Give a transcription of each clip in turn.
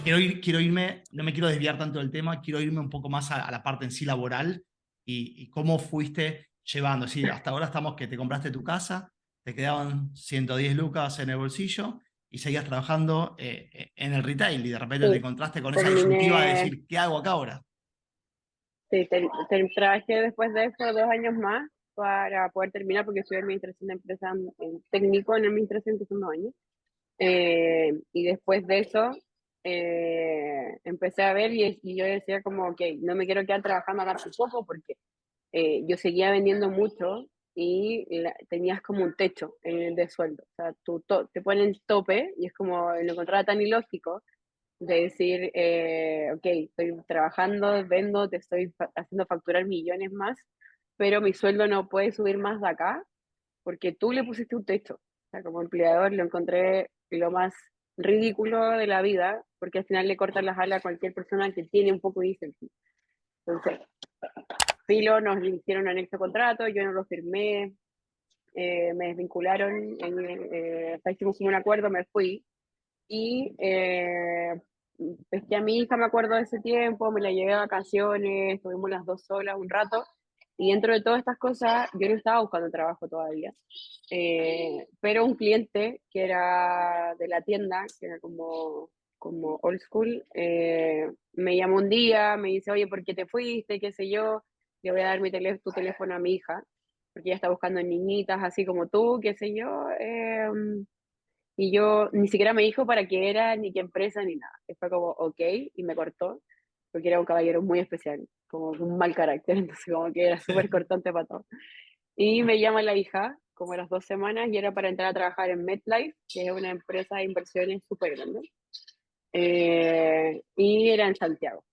quiero irme, no me quiero desviar tanto del tema, quiero irme un poco más a la parte en sí laboral y cómo fuiste llevando. Sí, hasta ahora estamos que te compraste tu casa, te quedaban 110 lucas en el bolsillo y seguías trabajando en el retail y de repente te Sí, encontraste con esa disyuntiva de terminé, decir, ¿qué hago acá ahora? sí, trabajé después de eso 2 años más para poder terminar porque estudié administración de empresas, técnico en administración, que son 2 años. Y después de eso empecé a ver y yo decía como, ok, no me quiero quedar trabajando acá tampoco porque yo seguía vendiendo mucho y tenías como un techo de sueldo. O sea, te ponen tope y es como, lo encontraba tan ilógico de decir, ok, estoy trabajando, vendo, te estoy haciendo facturar millones más, pero mi sueldo no puede subir más de acá porque tú le pusiste un techo. O sea, como empleador lo encontré lo más ridículo de la vida, porque al final le cortan las alas a cualquier persona que tiene un poco de incentivo. Entonces, Filo nos hicieron un anexo contrato, yo no lo firmé, me desvincularon, hicimos un acuerdo, me fui y pesqué a mi hija, me acuerdo de ese tiempo, me la llevé a vacaciones, estuvimos las dos solas un rato. Y dentro de todas estas cosas, yo no estaba buscando trabajo todavía. Pero un cliente que era de la tienda, que era como old school, me llamó un día, me dice, oye, ¿por qué te fuiste? ¿Qué sé yo? Le voy a dar tu teléfono a mi hija, porque ella está buscando niñitas así como tú, qué sé yo. Y yo ni siquiera me dijo para qué era, ni qué empresa, ni nada. Y fue como, ok, y me cortó, porque era un caballero muy especial, como un mal carácter, entonces como que era súper cortante para todo. Y me llama la hija, como a las 2 semanas, y era para entrar a trabajar en MetLife, que es una empresa de inversiones súper grande. Y era en Santiago.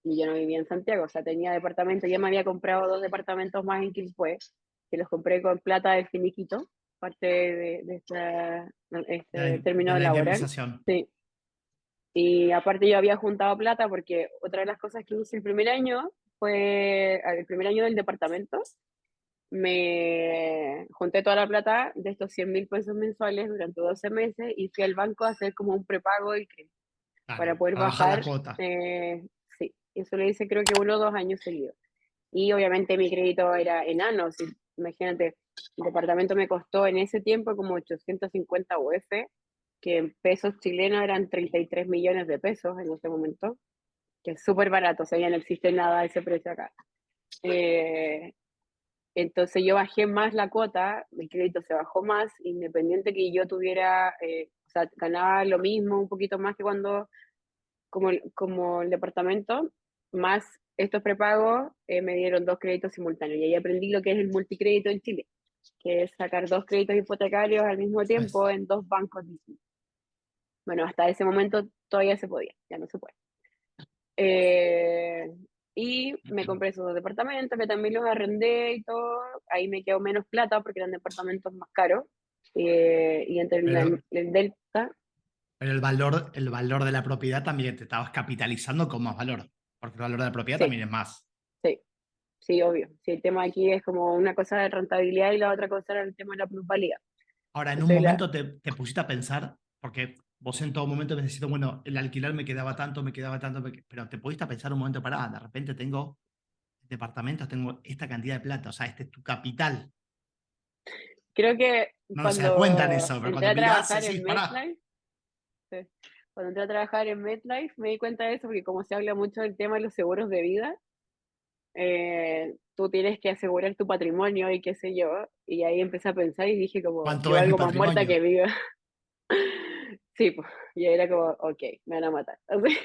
Y yo no vivía en Santiago, o sea, tenía departamento, ya me había comprado 2 departamentos más en Quilpué, que los compré con plata del finiquito, parte este De término la laboral. indemnización. Sí. Y aparte yo había juntado plata porque otra de las cosas que hice el primer año fue, el primer año del departamento, me junté toda la plata de estos 100.000 pesos mensuales durante 12 meses y fui al banco a hacer como un prepago del crédito para Claro, poder para bajar la bajar. cuota. Sí, eso lo hice creo que 1 o 2 años seguidos. Y obviamente mi crédito era enano. Si, imagínate, el departamento me costó en ese tiempo como 850 UF, que en pesos chilenos eran 33 millones de pesos en ese momento, que es súper barato, o sea, ya no existe nada a ese precio acá. Eh, entonces yo bajé más la cuota, el crédito se bajó más, independiente que yo tuviera, o sea, ganaba lo mismo, un poquito más que cuando, como el departamento, más estos prepagos, me dieron 2 créditos simultáneos. Y ahí aprendí lo que es el multicrédito en Chile, que es sacar 2 créditos hipotecarios al mismo Pues, tiempo en 2 bancos distintos. Bueno, hasta ese momento todavía se podía, ya no se puede. Eh, y me compré esos 2 departamentos que también los arrendé y todo. Ahí me quedó menos plata porque eran departamentos más caros. Y entre pero, el Delta, pero el valor de la propiedad también te estabas capitalizando con más valor, porque el valor de la propiedad sí, también es más. sí, sí, obvio. Sí, el tema aquí es como una cosa de rentabilidad y la otra cosa era el tema de la plusvalía. Ahora, en un Entonces, momento te pusiste a pensar, porque vos en todo momento me decís, bueno, el alquiler me quedaba tanto, pero te pusiste a pensar un momento, pará, de repente tengo departamentos, tengo esta cantidad de plata, o sea, este es tu capital. creo que No se da cuenta en cuando eso, pero entré cuando a mirás trabajar decís, en pará. MetLife, sí, cuando entré a trabajar en MetLife me di cuenta de eso porque como se habla mucho del tema de los seguros de vida, tú tienes que asegurar tu patrimonio y qué sé yo. Y ahí empecé a pensar y dije como, ¿Cuánto yo es mi algo más muerta patrimonio? que viva. Sí, pues, y ahí era como, ok, me van a matar. Así.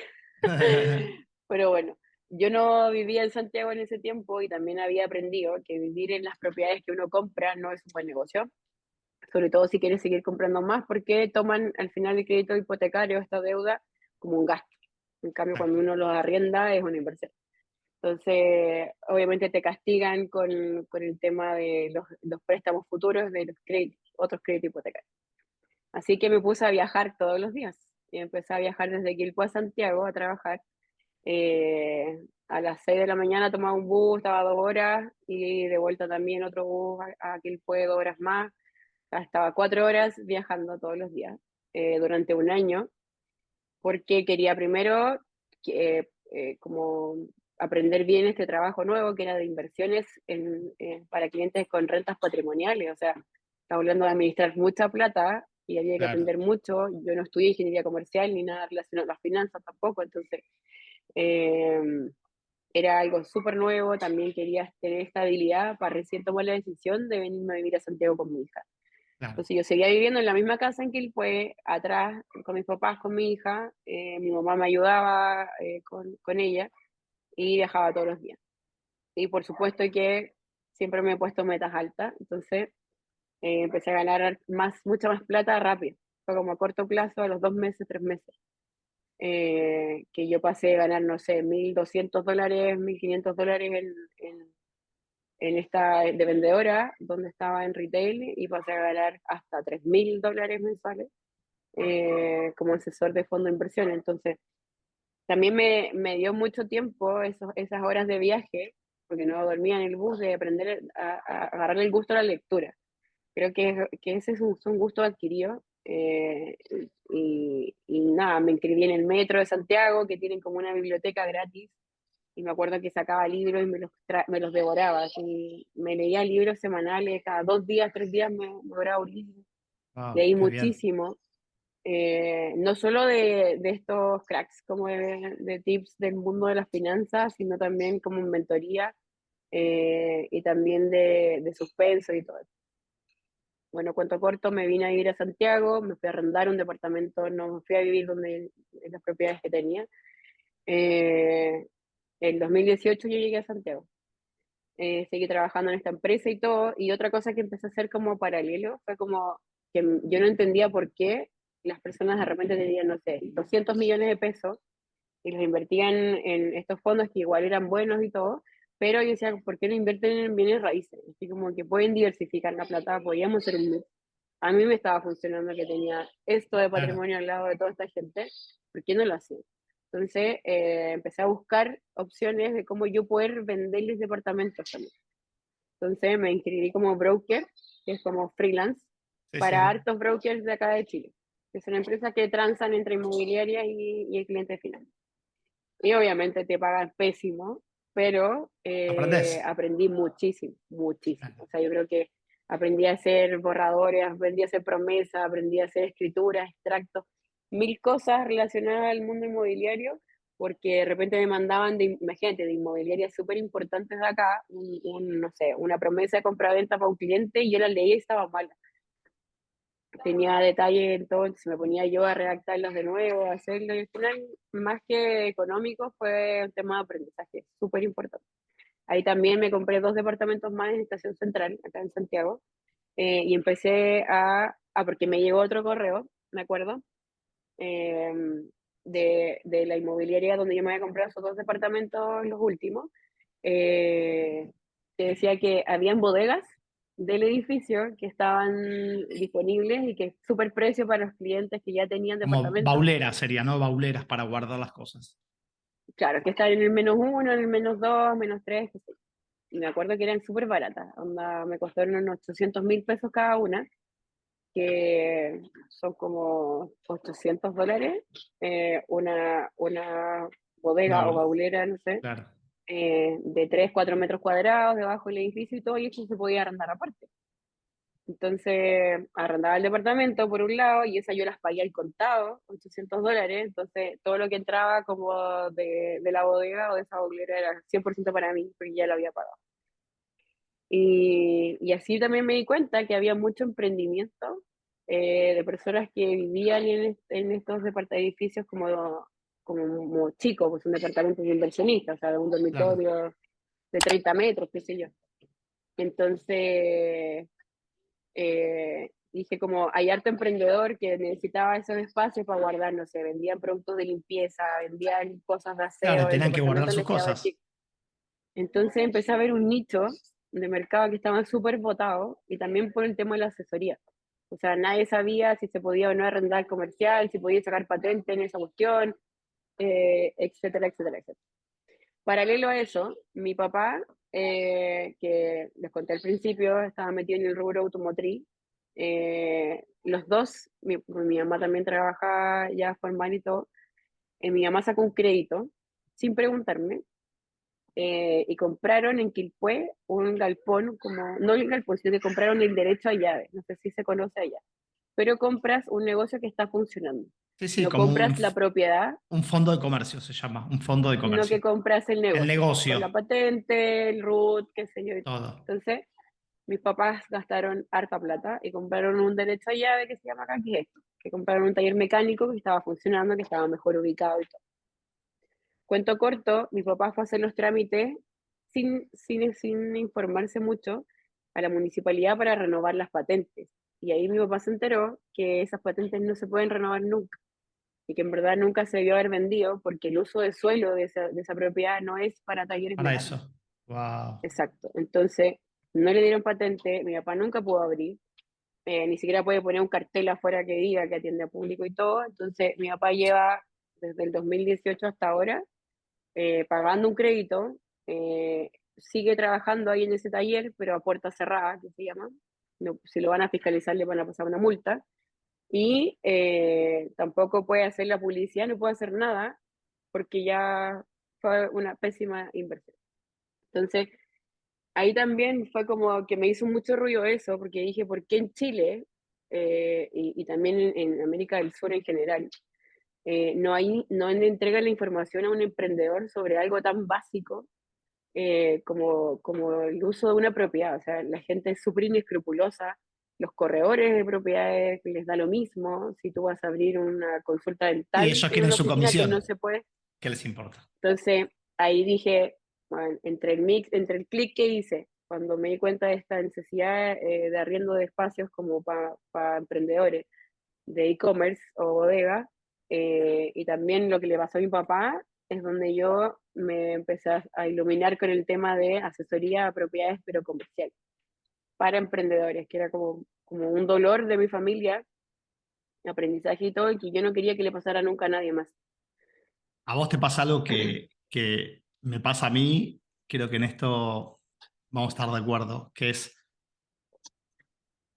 Pero bueno, yo no vivía en Santiago en ese tiempo y también había aprendido que vivir en las propiedades que uno compra no es un buen negocio, sobre todo si quieres seguir comprando más, porque toman al final el crédito hipotecario, esta deuda, como un gasto. En cambio, cuando Exacto. uno lo arrienda es una inversión. Entonces, obviamente te castigan con el tema de los préstamos futuros de los créditos, otros créditos hipotecarios. Así que me puse a viajar todos los días. Y empecé a viajar desde Quilpué a Santiago a trabajar. A las 6 de la mañana tomaba un bus, estaba 2 horas, y de vuelta también otro bus a Quilpué 2 horas más. Estaba 4 horas viajando todos los días durante un año. porque quería primero como aprender bien este trabajo nuevo que era de inversiones para clientes con rentas patrimoniales, o sea, estaba hablando de administrar mucha plata y había que Claro, aprender mucho. Yo no estudié ingeniería comercial ni nada relacionado a las finanzas tampoco, entonces eh, era algo súper nuevo. También quería tener estabilidad para recién tomar la decisión de venirme a vivir a Santiago con mi hija. claro. Entonces yo seguía viviendo en la misma casa en Quilpué, atrás con mis papás, con mi hija. Mi mamá me ayudaba con ella y viajaba todos los días. Y por supuesto que siempre me he puesto metas altas, entonces empecé a ganar mucha más plata rápido. Fue como a corto plazo, a los 2 meses, 3 meses, que yo pasé de ganar, no sé, $1.200, $1.500 en esta de vendedora, donde estaba en retail, y pasé a ganar hasta $3.000 mensuales como asesor de fondo de inversión. Entonces, también me dio mucho tiempo esas horas de viaje, porque no dormía en el bus, de aprender a agarrarle el gusto a la lectura. Creo que ese es un gusto adquirido. Y nada, me inscribí en el metro de Santiago, que tienen como una biblioteca gratis, y me acuerdo que sacaba libros y me los devoraba. Así, me leía libros semanales, cada 2 días, 3 días me devoraba un libro. Wow, Leí qué bien. muchísimo, no solo de estos cracks, como de tips del mundo de las finanzas, sino también como en mentoría, y también de suspenso y todo eso. Bueno, cuento corto, me vine a vivir a Santiago, me fui a arrendar un departamento, no me fui a vivir en las propiedades que tenía. Eh, en 2018 yo llegué a Santiago. Seguí trabajando en esta empresa y todo. Y otra cosa que empecé a hacer como paralelo fue como que yo no entendía por qué las personas de repente tenían, no sé, 200 millones de pesos y los invertían en estos fondos que igual eran buenos y todo, pero yo decía, ¿por qué no invierten en bienes raíces? Así como que pueden diversificar la plata, podíamos ser un mix. A mí me estaba funcionando que tenía esto de Claro, patrimonio al lado de toda esta gente, ¿por qué no lo hacía? Entonces empecé a buscar opciones de cómo yo poder venderles departamentos también. Entonces me inscribí como broker, que es como freelance, sí, para sí. hartos brokers de acá de Chile, que son empresas que transan entre inmobiliarias y el cliente final. Y obviamente te pagan pésimo, pero ¿Aprendes? aprendí muchísimo, muchísimo. Claro. O sea, yo creo que aprendí a hacer borradores, aprendí a hacer promesas, aprendí a hacer escrituras, extractos, mil cosas relacionadas al mundo inmobiliario, porque de repente me mandaban, imagínate, de inmobiliarias súper importantes de acá, no sé, una promesa de compra-venta para un cliente, y yo la leía y estaba mala. Tenía detalle en todo, entonces me ponía yo a redactarlos de nuevo, a hacerlo, y al final, más que económico, fue un tema de aprendizaje súper importante. Ahí también me compré 2 departamentos más en Estación Central, acá en Santiago, y empecé porque me llegó otro correo, me acuerdo, eh, de la inmobiliaria donde yo me había comprado esos 2 departamentos, los últimos, eh, que decía que habían bodegas del edificio que estaban disponibles y que súper precio para los clientes que ya tenían Como departamentos. bauleras sería, ¿no? Bauleras para guardar las cosas. Claro, que están en el -1, en el -2, -3, qué sé yo. Y me acuerdo que eran súper baratas, onda, me costaron unos 800.000 pesos cada una, que son como $800, una bodega o Baul, baulera, no sé, claro. de 3 4 metros cuadrados debajo del edificio y todo, y eso se podía arrendar aparte. Entonces, arrendaba el departamento por un lado y esa yo las pagué al contado, $800. Entonces, todo lo que entraba como de la bodega o de esa baulera era 100% para mí, porque ya lo había pagado. Y así también me di cuenta que había mucho emprendimiento de personas que vivían en estos edificios como chicos, pues un departamento de inversionistas, o sea, de un Claro. dormitorio de 30 metros, qué sé yo. Entonces, dije como hay harto emprendedor que necesitaba esos espacios para guardar, no sé, vendían productos de limpieza, vendían cosas de Claro, aseo, el tenían que guardar departamento sus les quedaba cosas. chico. Entonces empecé a ver un nicho de mercado que estaba súper votado, y también por el tema de la asesoría. O sea, nadie sabía si se podía o no arrendar comercial, si podía sacar patente en esa cuestión, etcétera, etcétera, etcétera. Paralelo a eso, mi papá, que les conté al principio, estaba metido en el rubro automotriz. Los dos, mi mamá también trabaja ya formal y todo, mi mamá sacó un crédito sin preguntarme y compraron en Quilpué un galpón, como, no el galpón, sino que compraron el derecho a llave, no sé si se conoce allá, pero compras un negocio que está funcionando. Sí, sí, No como compras la propiedad, un fondo de comercio se llama, un fondo de sino comercio. que compras el El negocio, con la negocio, patente, el RUT, qué sé yo y todo. todo. Entonces, mis papás gastaron harta plata y compraron un derecho a llave que se llama acá, que es esto, que compraron un taller mecánico que estaba funcionando, que estaba mejor ubicado y todo. Cuento corto, mi papá fue a hacer los trámites sin informarse mucho a la municipalidad para renovar las patentes. Y ahí mi papá se enteró que esas patentes no se pueden renovar nunca y que en verdad nunca se debió haber vendido porque el uso de suelo de esa propiedad no es para talleres Para mecánicos. eso. Wow. Exacto. Entonces, no le dieron patente, mi papá nunca pudo abrir, ni siquiera puede poner un cartel afuera que diga que atiende a público y todo. Entonces, mi papá lleva desde el 2018 hasta ahora pagando un crédito, sigue trabajando ahí en ese taller, pero a puerta cerrada, que se llama. No, si lo van a fiscalizar, le van a pasar una multa. Y tampoco puede hacer la publicidad, no puede hacer nada, porque ya fue una pésima inversión. Entonces, ahí también fue como que me hizo mucho ruido eso, porque dije, ¿por qué en Chile y también en América del Sur en general no le entrega la información a un emprendedor sobre algo tan básico como el uso de una propiedad? O sea, la gente es súper inescrupulosa, los corredores de propiedades les da lo mismo, si tú vas a abrir una consulta Y dental ellos en quieren una su oficina que no comisión. se puede. ¿Qué les importa? Entonces, ahí dije, bueno, entre el mix, entre el clic que hice, cuando me di cuenta de esta necesidad de arriendo de espacios como para emprendedores de e-commerce o bodega, y también lo que le pasó a mi papá, es donde yo me empecé a iluminar con el tema de asesoría a propiedades, pero comerciales, para emprendedores, que era como un dolor de mi familia, aprendizaje y todo, y que yo no quería que le pasara nunca a nadie más. ¿A vos te pasa algo que me pasa a mí? Creo que en esto vamos a estar de acuerdo, que es,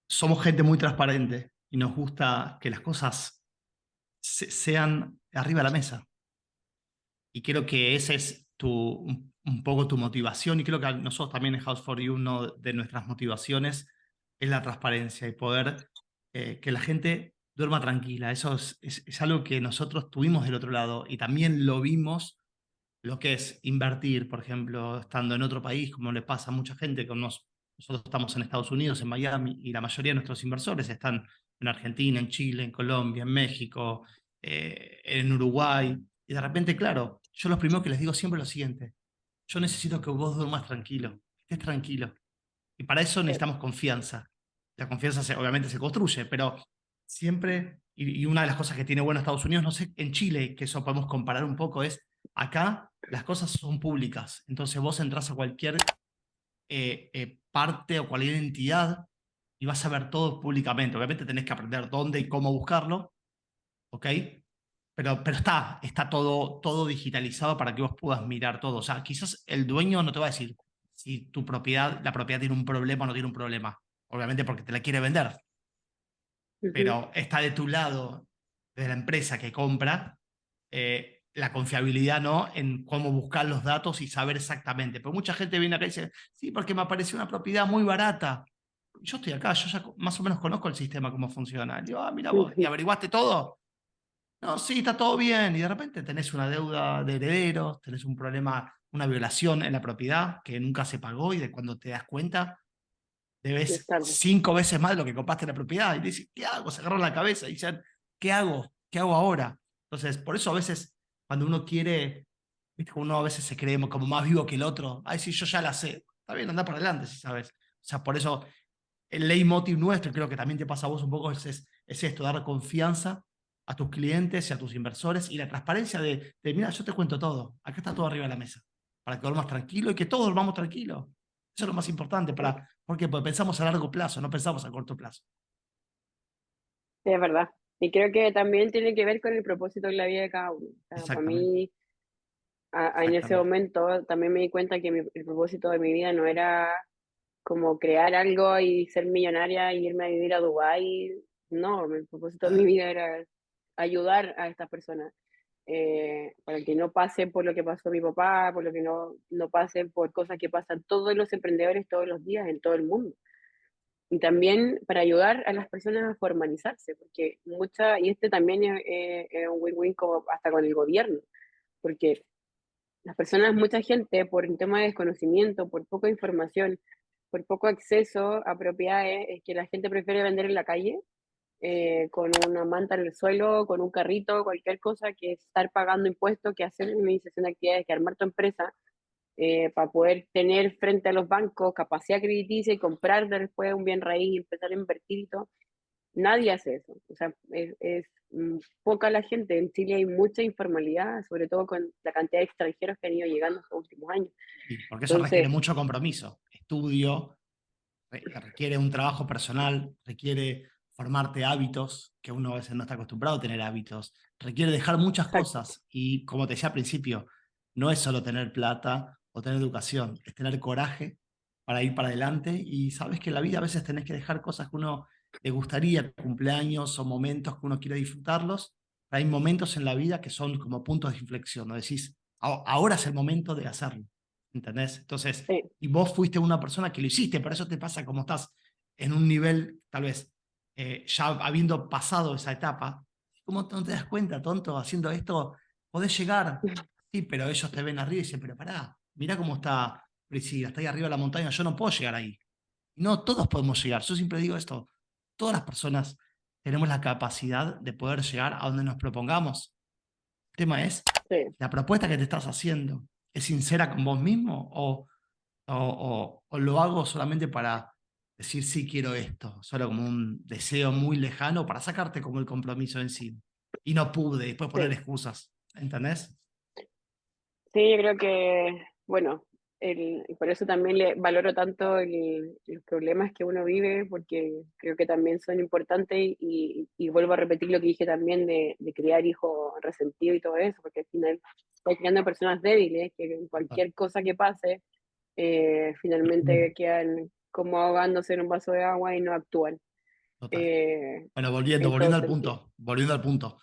somos gente muy transparente y nos gusta que las cosas sean arriba de la mesa. Y creo que ese es un poco tu motivación y creo que a nosotros también en House for You, una de nuestras motivaciones es la transparencia y poder que la gente duerma tranquila. Eso es algo que nosotros tuvimos del otro lado y también lo vimos lo que es invertir, por ejemplo, estando en otro país, como le pasa a mucha gente, nosotros estamos en Estados Unidos, en Miami, y la mayoría de nuestros inversores están en Argentina, en Chile, en Colombia, en México, en Uruguay, y de repente, claro, yo lo primero que les digo siempre es lo siguiente, yo necesito que vos duermas tranquilo, estés tranquilo, y para eso necesitamos confianza. La confianza obviamente se construye, pero siempre, y una de las cosas que tiene bueno Estados Unidos, no sé, en Chile, que eso podemos comparar un poco, es acá las cosas son públicas. Entonces vos entras a cualquier parte o cualquier entidad y vas a ver todo públicamente. Obviamente tenés que aprender dónde y cómo buscarlo, ¿ok? Pero está todo digitalizado para que vos puedas mirar todo. O sea, quizás el dueño no te va a decir si la propiedad tiene un problema o no tiene un problema. Obviamente porque te la quiere vender, Ujú. pero está de tu lado, de la empresa que compra, la confiabilidad, ¿no? En cómo buscar los datos y saber exactamente. Pero mucha gente viene acá y dice, sí, porque me apareció una propiedad muy barata. Yo estoy acá, yo ya más o menos conozco el sistema, cómo funciona. Y digo, ah, mira vos, ¿y Ujú. averiguaste todo? No, sí, está todo bien. Y de repente tenés una deuda de herederos, tenés un problema, una violación en la propiedad que nunca se pagó y de cuando te das cuenta Es debes tarde. 5 veces más de lo que compraste la propiedad. Y dices, ¿qué hago? Se agarran la cabeza y dicen, ¿qué hago? ¿Qué hago ahora? Entonces, por eso a veces, cuando uno quiere, ¿viste? Uno a veces se cree como más vivo que el otro. Ay, sí, yo ya la sé. Está bien, anda para adelante, si sabes. O sea, por eso el leitmotiv nuestro, y creo que también te pasa a vos un poco, es esto, dar confianza a tus clientes y a tus inversores y la transparencia mira, yo te cuento todo. Acá está todo arriba de la mesa. Para que duermas tranquilo y que todos dormamos tranquilo. Eso es lo más importante. ¿Por qué? Porque pensamos a largo plazo, no pensamos a corto plazo. Es verdad. Y creo que también tiene que ver con el propósito en la vida de cada uno. O sea, para Exactamente, mí, en ese exactamente. momento también me di cuenta que el propósito de mi vida no era como crear algo y ser millonaria y irme a vivir a Dubái. No, el propósito de mi vida era ayudar a estas personas. para que no pase por lo que pasó mi papá, por lo que no pase por cosas que pasan todos los emprendedores todos los días en todo el mundo. Y también para ayudar a las personas a formalizarse, porque y este también es un win-win como hasta con el gobierno, porque las personas, mucha gente, por un tema de desconocimiento, por poca información, por poco acceso a propiedades, es que la gente prefiere vender en la calle, con una manta en el suelo, con un carrito, cualquier cosa, que estar pagando impuestos, que hacer una iniciación de actividades, que armar tu empresa, para poder tener frente a los bancos capacidad crediticia y comprar después un bien raíz y empezar a invertir y todo. Nadie hace eso. O sea, poca la gente. En Chile hay mucha informalidad, sobre todo con la cantidad de extranjeros que han ido llegando estos últimos años. Sí, porque eso requiere Entonces, mucho compromiso, estudio, requiere un trabajo personal, requiere formarte hábitos, que uno a veces no está acostumbrado a tener hábitos, requiere dejar muchas exacto. cosas y como te decía al principio, no es solo tener plata o tener educación, es tener coraje para ir para adelante y sabes que en la vida a veces tenés que dejar cosas que uno le gustaría, cumpleaños o momentos que uno quiere disfrutarlos, pero hay momentos en la vida que son como puntos de inflexión, ¿no? Decís, ahora es el momento de hacerlo, ¿entendés? Entonces, Sí, y vos fuiste una persona que lo hiciste, por eso te pasa como estás en un nivel, tal vez, ya habiendo pasado esa etapa, ¿cómo no te das cuenta, tonto, haciendo esto? Podés llegar, sí, pero ellos te ven arriba y dicen, pero pará, mirá cómo está Priscila, está ahí arriba de la montaña, yo no puedo llegar ahí. Y no todos podemos llegar, yo siempre digo esto, todas las personas tenemos la capacidad de poder llegar a donde nos propongamos. El tema es, sí. ¿la propuesta que te estás haciendo es sincera con vos mismo o lo hago solamente para decir sí quiero esto, solo como un deseo muy lejano para sacarte como el compromiso en sí? Y no pude, después poner Sí. excusas, ¿entendés? Sí, yo creo que, bueno, y por eso también le valoro tanto los problemas que uno vive, porque creo que también son importantes y vuelvo a repetir lo que dije también de criar hijos resentidos y todo eso, porque al final está creando personas débiles que en Total. cualquier cosa que pase, finalmente quedan como ahogándose en un vaso de agua y no actúan, Total. eh, Bueno, en todo sentido. volviendo al punto.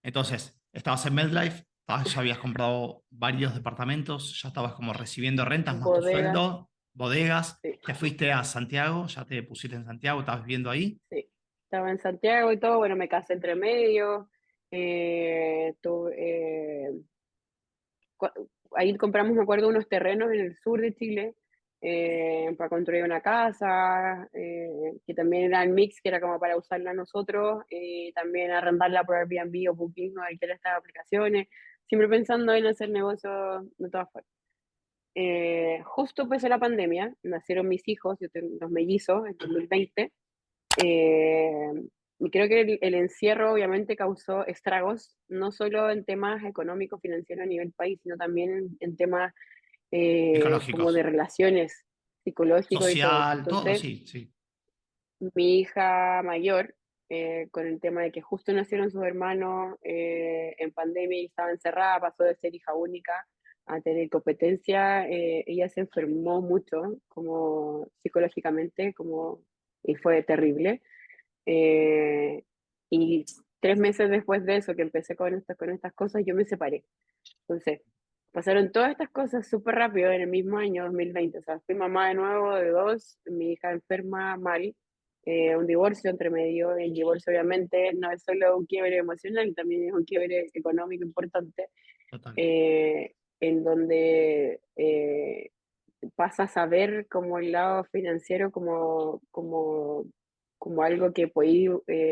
Entonces, estabas en MedLife, ya habías comprado varios departamentos, ya estabas como recibiendo rentas más tu Bodegas, sueldo, bodegas, sí. te fuiste a Santiago, ya te pusiste en Santiago, estabas viviendo ahí. Sí, estaba en Santiago y todo, bueno, me casé entre medio, ahí compramos, me acuerdo, unos terrenos en el sur de Chile, para construir una casa, que también era el mix, que era como para usarla nosotros, también arrendarla por Airbnb o Booking o cualquiera de estas aplicaciones, siempre pensando en hacer negocios de todas formas. Justo empezó la pandemia, nacieron mis hijos, yo tengo dos mellizos en 2020. Eh, y creo que el encierro obviamente causó estragos, no solo en temas económicos, financieros a nivel país, sino también en temas, como de Psicológicos, relaciones, psicológicos y todo eso. social, todo, Entonces, sí, sí. mi hija mayor, con el tema de que justo nacieron sus hermanos en pandemia y estaba encerrada, pasó de ser hija única a tener competencia, ella se enfermó mucho, como psicológicamente, y fue terrible. Eh, y 3 meses después de eso, que empecé con estas cosas, yo me separé. Entonces, pasaron todas estas cosas súper rápido en el mismo año, 2020. O sea, fui mamá de nuevo de dos, mi hija enferma mal, un divorcio entre medio. El divorcio, obviamente, no es solo un quiebre emocional, también es un quiebre económico importante, Total. en donde pasas a ver como el lado financiero como algo que podéis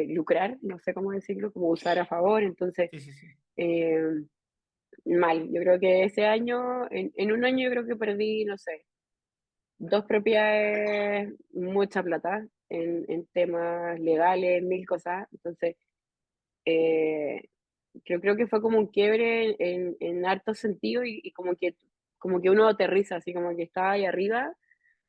lucrar, no sé cómo decirlo, como usar a favor. Entonces, Sí, sí, sí. eh, mal. Yo creo que ese año, en un año yo creo que perdí, no sé, dos propiedades, mucha plata en temas legales, mil cosas. Entonces, eh, yo creo que fue como un quiebre en harto sentido y como que uno aterriza, así como que estaba ahí arriba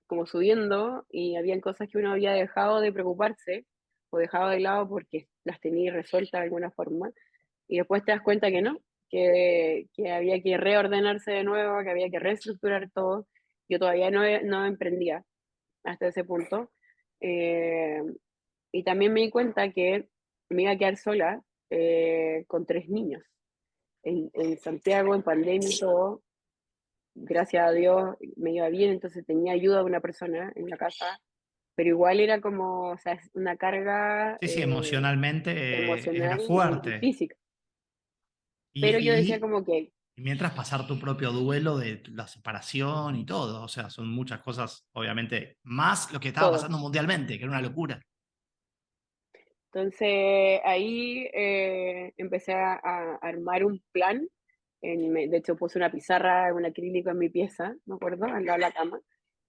como subiendo y habían cosas que uno había dejado de preocuparse o dejado de lado porque las tenía resueltas de alguna forma y después te das cuenta que no, que había que reordenarse de nuevo, que había que reestructurar todo. Yo todavía no emprendía hasta ese punto. Eh, y también me di cuenta que me iba a quedar sola con 3 niños. en Santiago, en pandemia y todo, gracias a Dios me iba bien, entonces tenía ayuda de una persona en la casa, pero igual era como, o sea, es una carga Sí, sí, emocionalmente era emocional y fuerte. física. Y, Pero yo decía y- como que y mientras pasar tu propio duelo de la separación y todo, o sea, son muchas cosas, obviamente, más lo que estaba todo. pasando mundialmente, que era una locura. Entonces ahí empecé a armar un plan. De hecho, puse una pizarra, un acrílico en mi pieza, me acuerdo, al lado de la cama.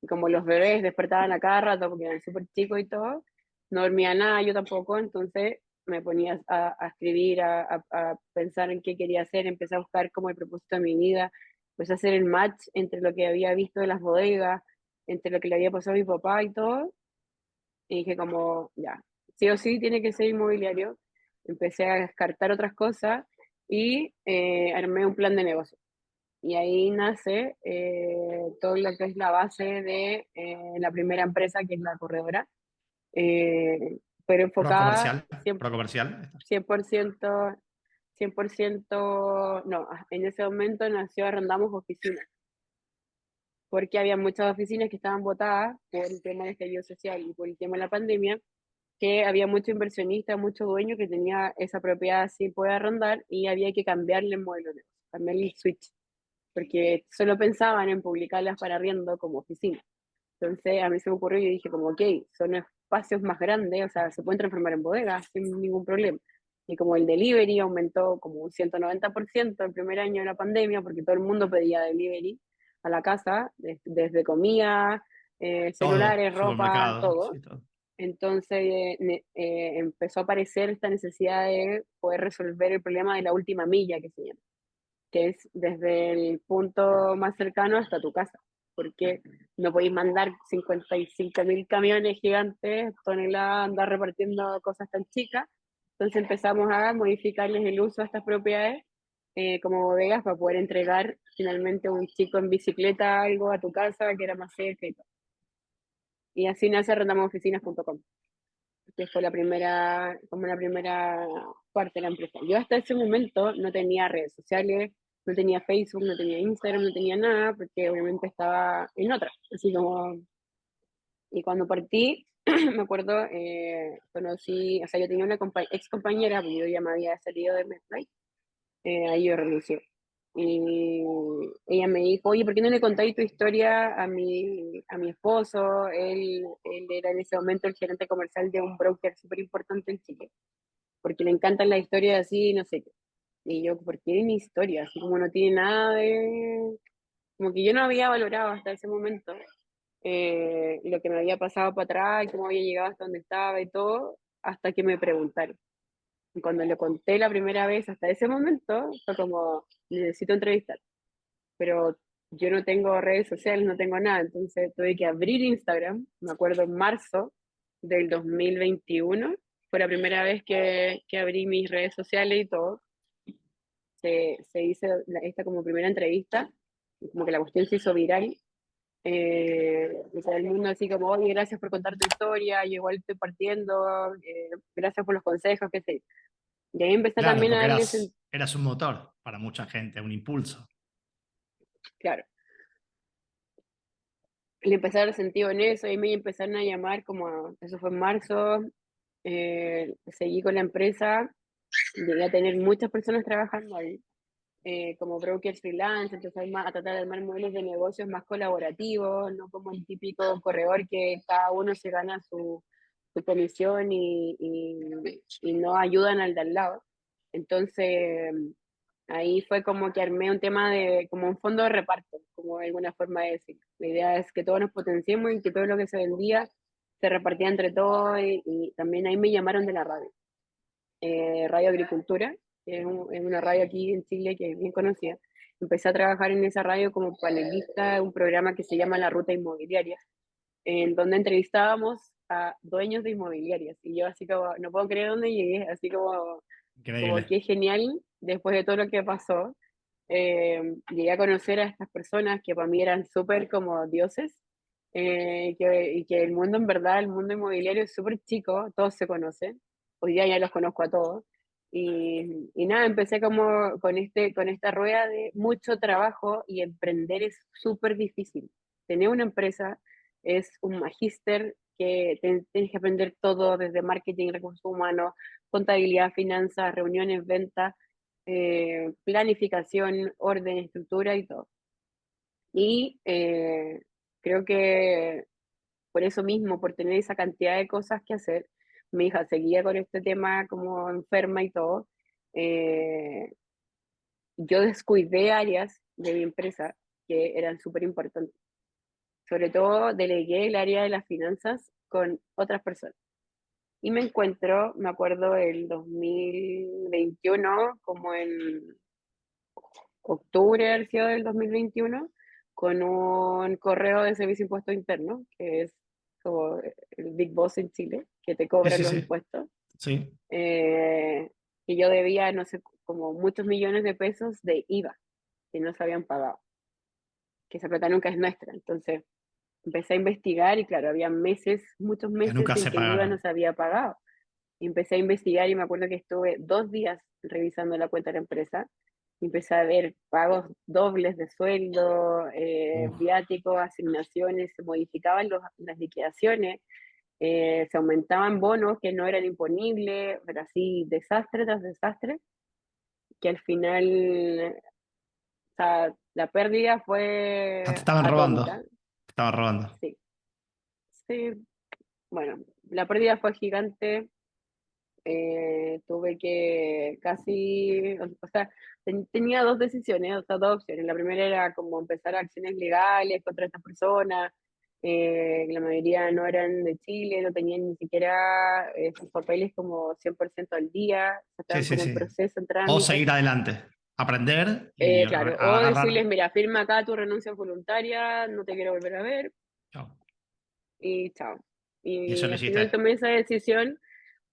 Y como los bebés despertaban a cada rato porque eran súper chicos y todo, no dormía nada, yo tampoco. Entonces me ponía a escribir, a pensar en qué quería hacer. Empecé a buscar como el propósito de mi vida. Empecé a hacer el match entre lo que había visto de las bodegas, entre lo que le había pasado a mi papá y todo. Y dije como, ya, sí o sí tiene que ser inmobiliario. Empecé a descartar otras cosas y armé un plan de negocio. Y ahí nace todo lo que es la base de la primera empresa, que es la corredora, eh, pero Pro enfocada comercial, pro comercial. 100%, 100%, no, en ese momento nació Arrendamos Oficinas, porque había muchas oficinas que estaban botadas por el tema del estallido social y por el tema de la pandemia, que había mucho inversionista, mucho dueño que tenía esa propiedad sin poder arrendar y había que cambiarle el modelo de negocio, cambiarle el switch, porque solo pensaban en publicarlas para arriendo como oficina. Entonces a mí se me ocurrió y yo dije como, ok, son espacios más grandes, o sea, se pueden transformar en bodegas sin ningún problema. Y como el delivery aumentó como un 190% el primer año de la pandemia, porque todo el mundo pedía delivery a la casa, desde comida, Todo, celulares, ropa, supermercado, todo. sí, todo. Entonces empezó a aparecer esta necesidad de poder resolver el problema de la última milla, que se llama, que es desde el punto más cercano hasta tu casa, porque no podéis mandar 55.000 camiones gigantes, toneladas, andar repartiendo cosas tan chicas. Entonces empezamos a modificarles el uso a estas propiedades como bodegas para poder entregar finalmente a un chico en bicicleta algo a tu casa que era más cerca y todo. Y así nace arrendamosoficinas.com, que fue la primera, como la primera parte de la empresa. Yo hasta ese momento no tenía redes sociales, no tenía Facebook, no tenía Instagram, no tenía nada, porque obviamente estaba en otra. Así como, y cuando partí, me acuerdo, conocí, o sea, yo tenía una ex compañera, porque yo ya me había salido de MedLife, ahí yo renuncié. Y ella me dijo, oye, ¿por qué no le contáis tu historia a mi esposo? Él era en ese momento el gerente comercial de un broker súper importante en Chile, porque le encantan las historias así, no sé qué. Y yo, ¿por qué mi historia? Así como no tiene nada de... Como que yo no había valorado hasta ese momento lo que me había pasado para atrás, y cómo había llegado hasta donde estaba y todo, hasta que me preguntaron. Y cuando le conté la primera vez, hasta ese momento, fue como, necesito entrevistar. Pero yo no tengo redes sociales, no tengo nada, entonces tuve que abrir Instagram, me acuerdo en marzo del 2021, fue la primera vez que abrí mis redes sociales y todo, se hizo esta como primera entrevista, y como que la cuestión se hizo viral, y todo el mundo así como, oye, gracias por contar tu historia, yo igual estoy partiendo, gracias por los consejos, qué sé. Y ahí empecé Claro, también a porque darle, eras un motor para mucha gente, un impulso. claro, le empecé a dar sentido en eso, y me empezaron a llamar como, eso fue en marzo, seguí con la empresa, llegué a tener muchas personas trabajando ahí, como brokers freelance, empecé a tratar de armar modelos de negocios más colaborativos, no como el típico corredor que cada uno se gana su comisión y no ayudan al de al lado. Entonces, ahí fue como que armé un tema de, como un fondo de reparto, como de alguna forma de decir. La idea es que todos nos potenciemos y que todo lo que se vendía se repartía entre todos y también ahí me llamaron de la radio, Radio Agricultura, que es una radio aquí en Chile que es bien conocida. Empecé a trabajar en esa radio como panelista de un programa que se llama La Ruta Inmobiliaria, en donde entrevistábamos a dueños de inmobiliarias. Y yo así como, no puedo creer dónde llegué, así como Increíble. que genial, después de todo lo que pasó, llegué a conocer a estas personas que para mí eran súper como dioses, y que el mundo en verdad, el mundo inmobiliario es súper chico, todos se conocen, hoy día ya los conozco a todos, Y nada, empecé como con esta rueda de mucho trabajo y emprender es súper difícil. Tener una empresa es un magíster que tienes que aprender todo desde marketing, recursos humanos, contabilidad, finanzas, reuniones, ventas, planificación, orden, estructura y todo. Y creo que por eso mismo, por tener esa cantidad de cosas que hacer, mi hija seguía con este tema como enferma y todo. eh, yo descuidé áreas de mi empresa que eran súper importantes. Sobre todo delegué el área de las finanzas con otras personas. Y me encuentro, me acuerdo, el 2021, como en octubre del sido del 2021, con un correo de servicio de impuesto interno, que es como el Big Boss en Chile, que te Sí, cobran sí, los sí. impuestos, Sí. eh, que yo debía, no sé, como muchos millones de pesos de IVA que no se habían pagado, que esa plata nunca es nuestra. Entonces empecé a investigar y claro, había meses, muchos Que meses nunca en se que el IVA no pagaron. se había pagado. Y empecé a investigar y me acuerdo que estuve 2 días revisando la cuenta de la empresa. Y empecé a ver pagos dobles de sueldo, Uf. viáticos, asignaciones, se modificaban las liquidaciones, se aumentaban bonos que no eran imponibles, pero así desastre tras desastre, que al final, o sea, la pérdida Ah, te fue estaban robando. atómica. Te estaban robando. Sí, sí, bueno, la pérdida fue gigante. Tuve que casi, o sea, tenía dos decisiones, o sea, dos opciones. La primera era como empezar acciones legales contra estas personas. La mayoría no eran de Chile, no tenían ni siquiera sus papeles como 100% al día, Sí, estaban sí, como en sí. proceso, en O trámite. seguir adelante. Aprender y Claro, o agarrar. decirles, mira, firma acá tu renuncia voluntaria, no te quiero volver a ver, Chao. y chao. Y eso Y lo al final hiciste. tomé esa decisión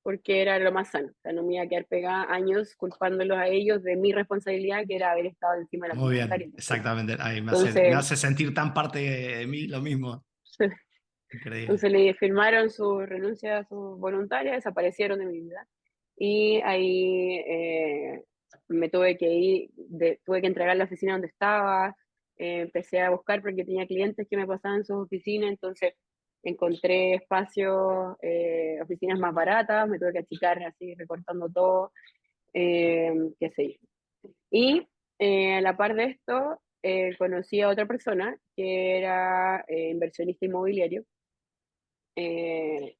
porque era lo más sano. O sea, no me iba a quedar pegada años culpándolos a ellos de mi responsabilidad, que era haber estado encima de la Muy cuenta bancaria. bien. Exactamente. Ay, me Entonces, hace sentir tan parte de mí lo mismo. Increíble. entonces le firmaron su renuncia a su voluntaria, desaparecieron de mi vida. Y ahí me tuve que ir, tuve que entregar la oficina donde estaba, empecé a buscar porque tenía clientes que me pasaban sus oficinas, entonces encontré espacios, oficinas más baratas, me tuve que achicar así, recortando todo, qué sé yo. Y a la par de esto, conocí a otra persona que era inversionista inmobiliario. Eh,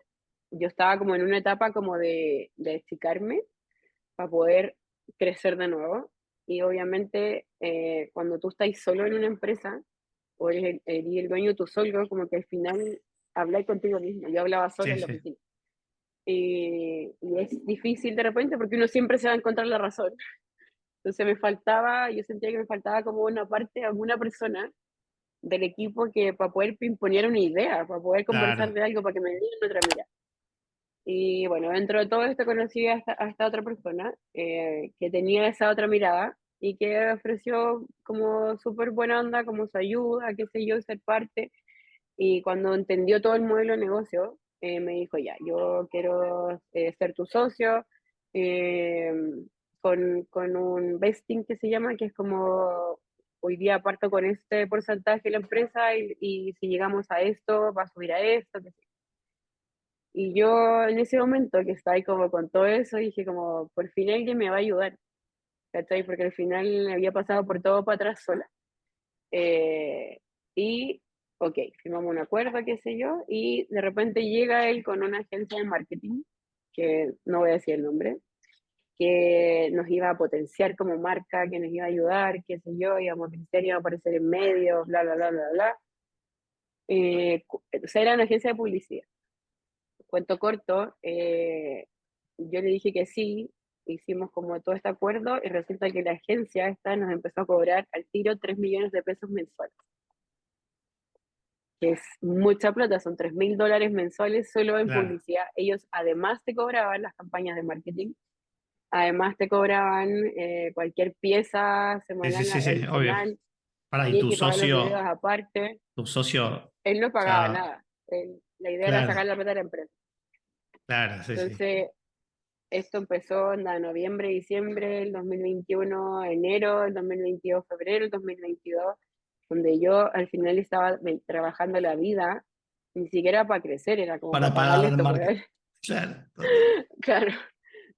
yo estaba como en una etapa como de achicarme para poder crecer de nuevo. Y obviamente cuando tú estás solo en una empresa o eres el dueño de tu sueldo, como que al final habláis contigo mismo. Yo hablaba sola Sí, en la sí. oficina. Y es difícil de repente porque uno siempre se va a encontrar la razón. Entonces me faltaba, yo sentía que me faltaba como una parte, alguna persona del equipo que para poder imponer una idea, para poder conversar Claro. de algo, para que me dieran otra mirada. Y bueno, dentro de todo esto conocí a esta otra persona que tenía esa otra mirada y que ofreció como súper buena onda, como su ayuda, qué sé yo, ser parte. Y cuando entendió todo el modelo de negocio, me dijo, ya, yo quiero ser tu socio, eh, con un vesting que se llama, que es como, hoy día parto con este porcentaje de la empresa y si llegamos a esto, va a subir a esto, qué sé yo. Y yo en ese momento que estaba ahí como con todo eso, dije como, por fin alguien me va a ayudar, ¿cachai? Porque al final había pasado por todo para atrás sola. Eh, y, ok, firmamos un acuerdo, qué sé yo, y de repente llega él con una agencia de marketing, que no voy a decir el nombre, que nos iba a potenciar como marca, que nos iba a ayudar, qué sé yo, íbamos a crecer, íbamos a aparecer en medios, bla, bla, bla, bla, bla. O sea, era una agencia de publicidad. Cuento corto, yo le dije que sí, hicimos como todo este acuerdo y resulta que la agencia esta nos empezó a cobrar al tiro 3 millones de pesos mensuales, que es mucha plata, son $3.000 mensuales solo en Claro. publicidad. Ellos además te cobraban las campañas de marketing, además te cobraban cualquier pieza Sí, sí, semanal sí, sí, obvio. adicional, Para, y tenía que pagar los videos aparte, tu socio, o él no pagaba sea, nada. La idea era sacar claro, la plata de la empresa. claro, sí, sí. Entonces, esto empezó en noviembre, diciembre del 2021, enero del 2022, febrero del 2022, donde yo al final estaba trabajando la vida, ni siquiera para crecer, era como para Para pagarle pagar el esto, por marketing. ahí. Claro, total. Claro.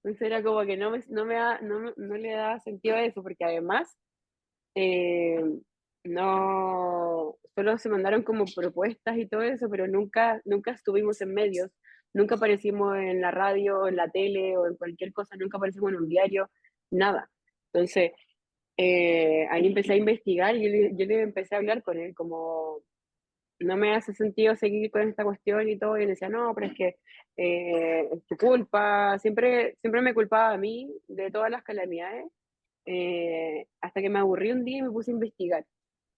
Entonces era como que no le daba sentido a eso, porque además eh, no, solo se mandaron como propuestas y todo eso, pero nunca estuvimos en medios, nunca aparecimos en la radio, en la tele o en cualquier cosa, nunca aparecimos en un diario, nada. Entonces, ahí empecé a investigar y yo le empecé a hablar con él, como no me hace sentido seguir con esta cuestión y todo, y él decía, no, pero es que es tu culpa, siempre me culpaba a mí de todas las calamidades, hasta que me aburrí un día y me puse a investigar,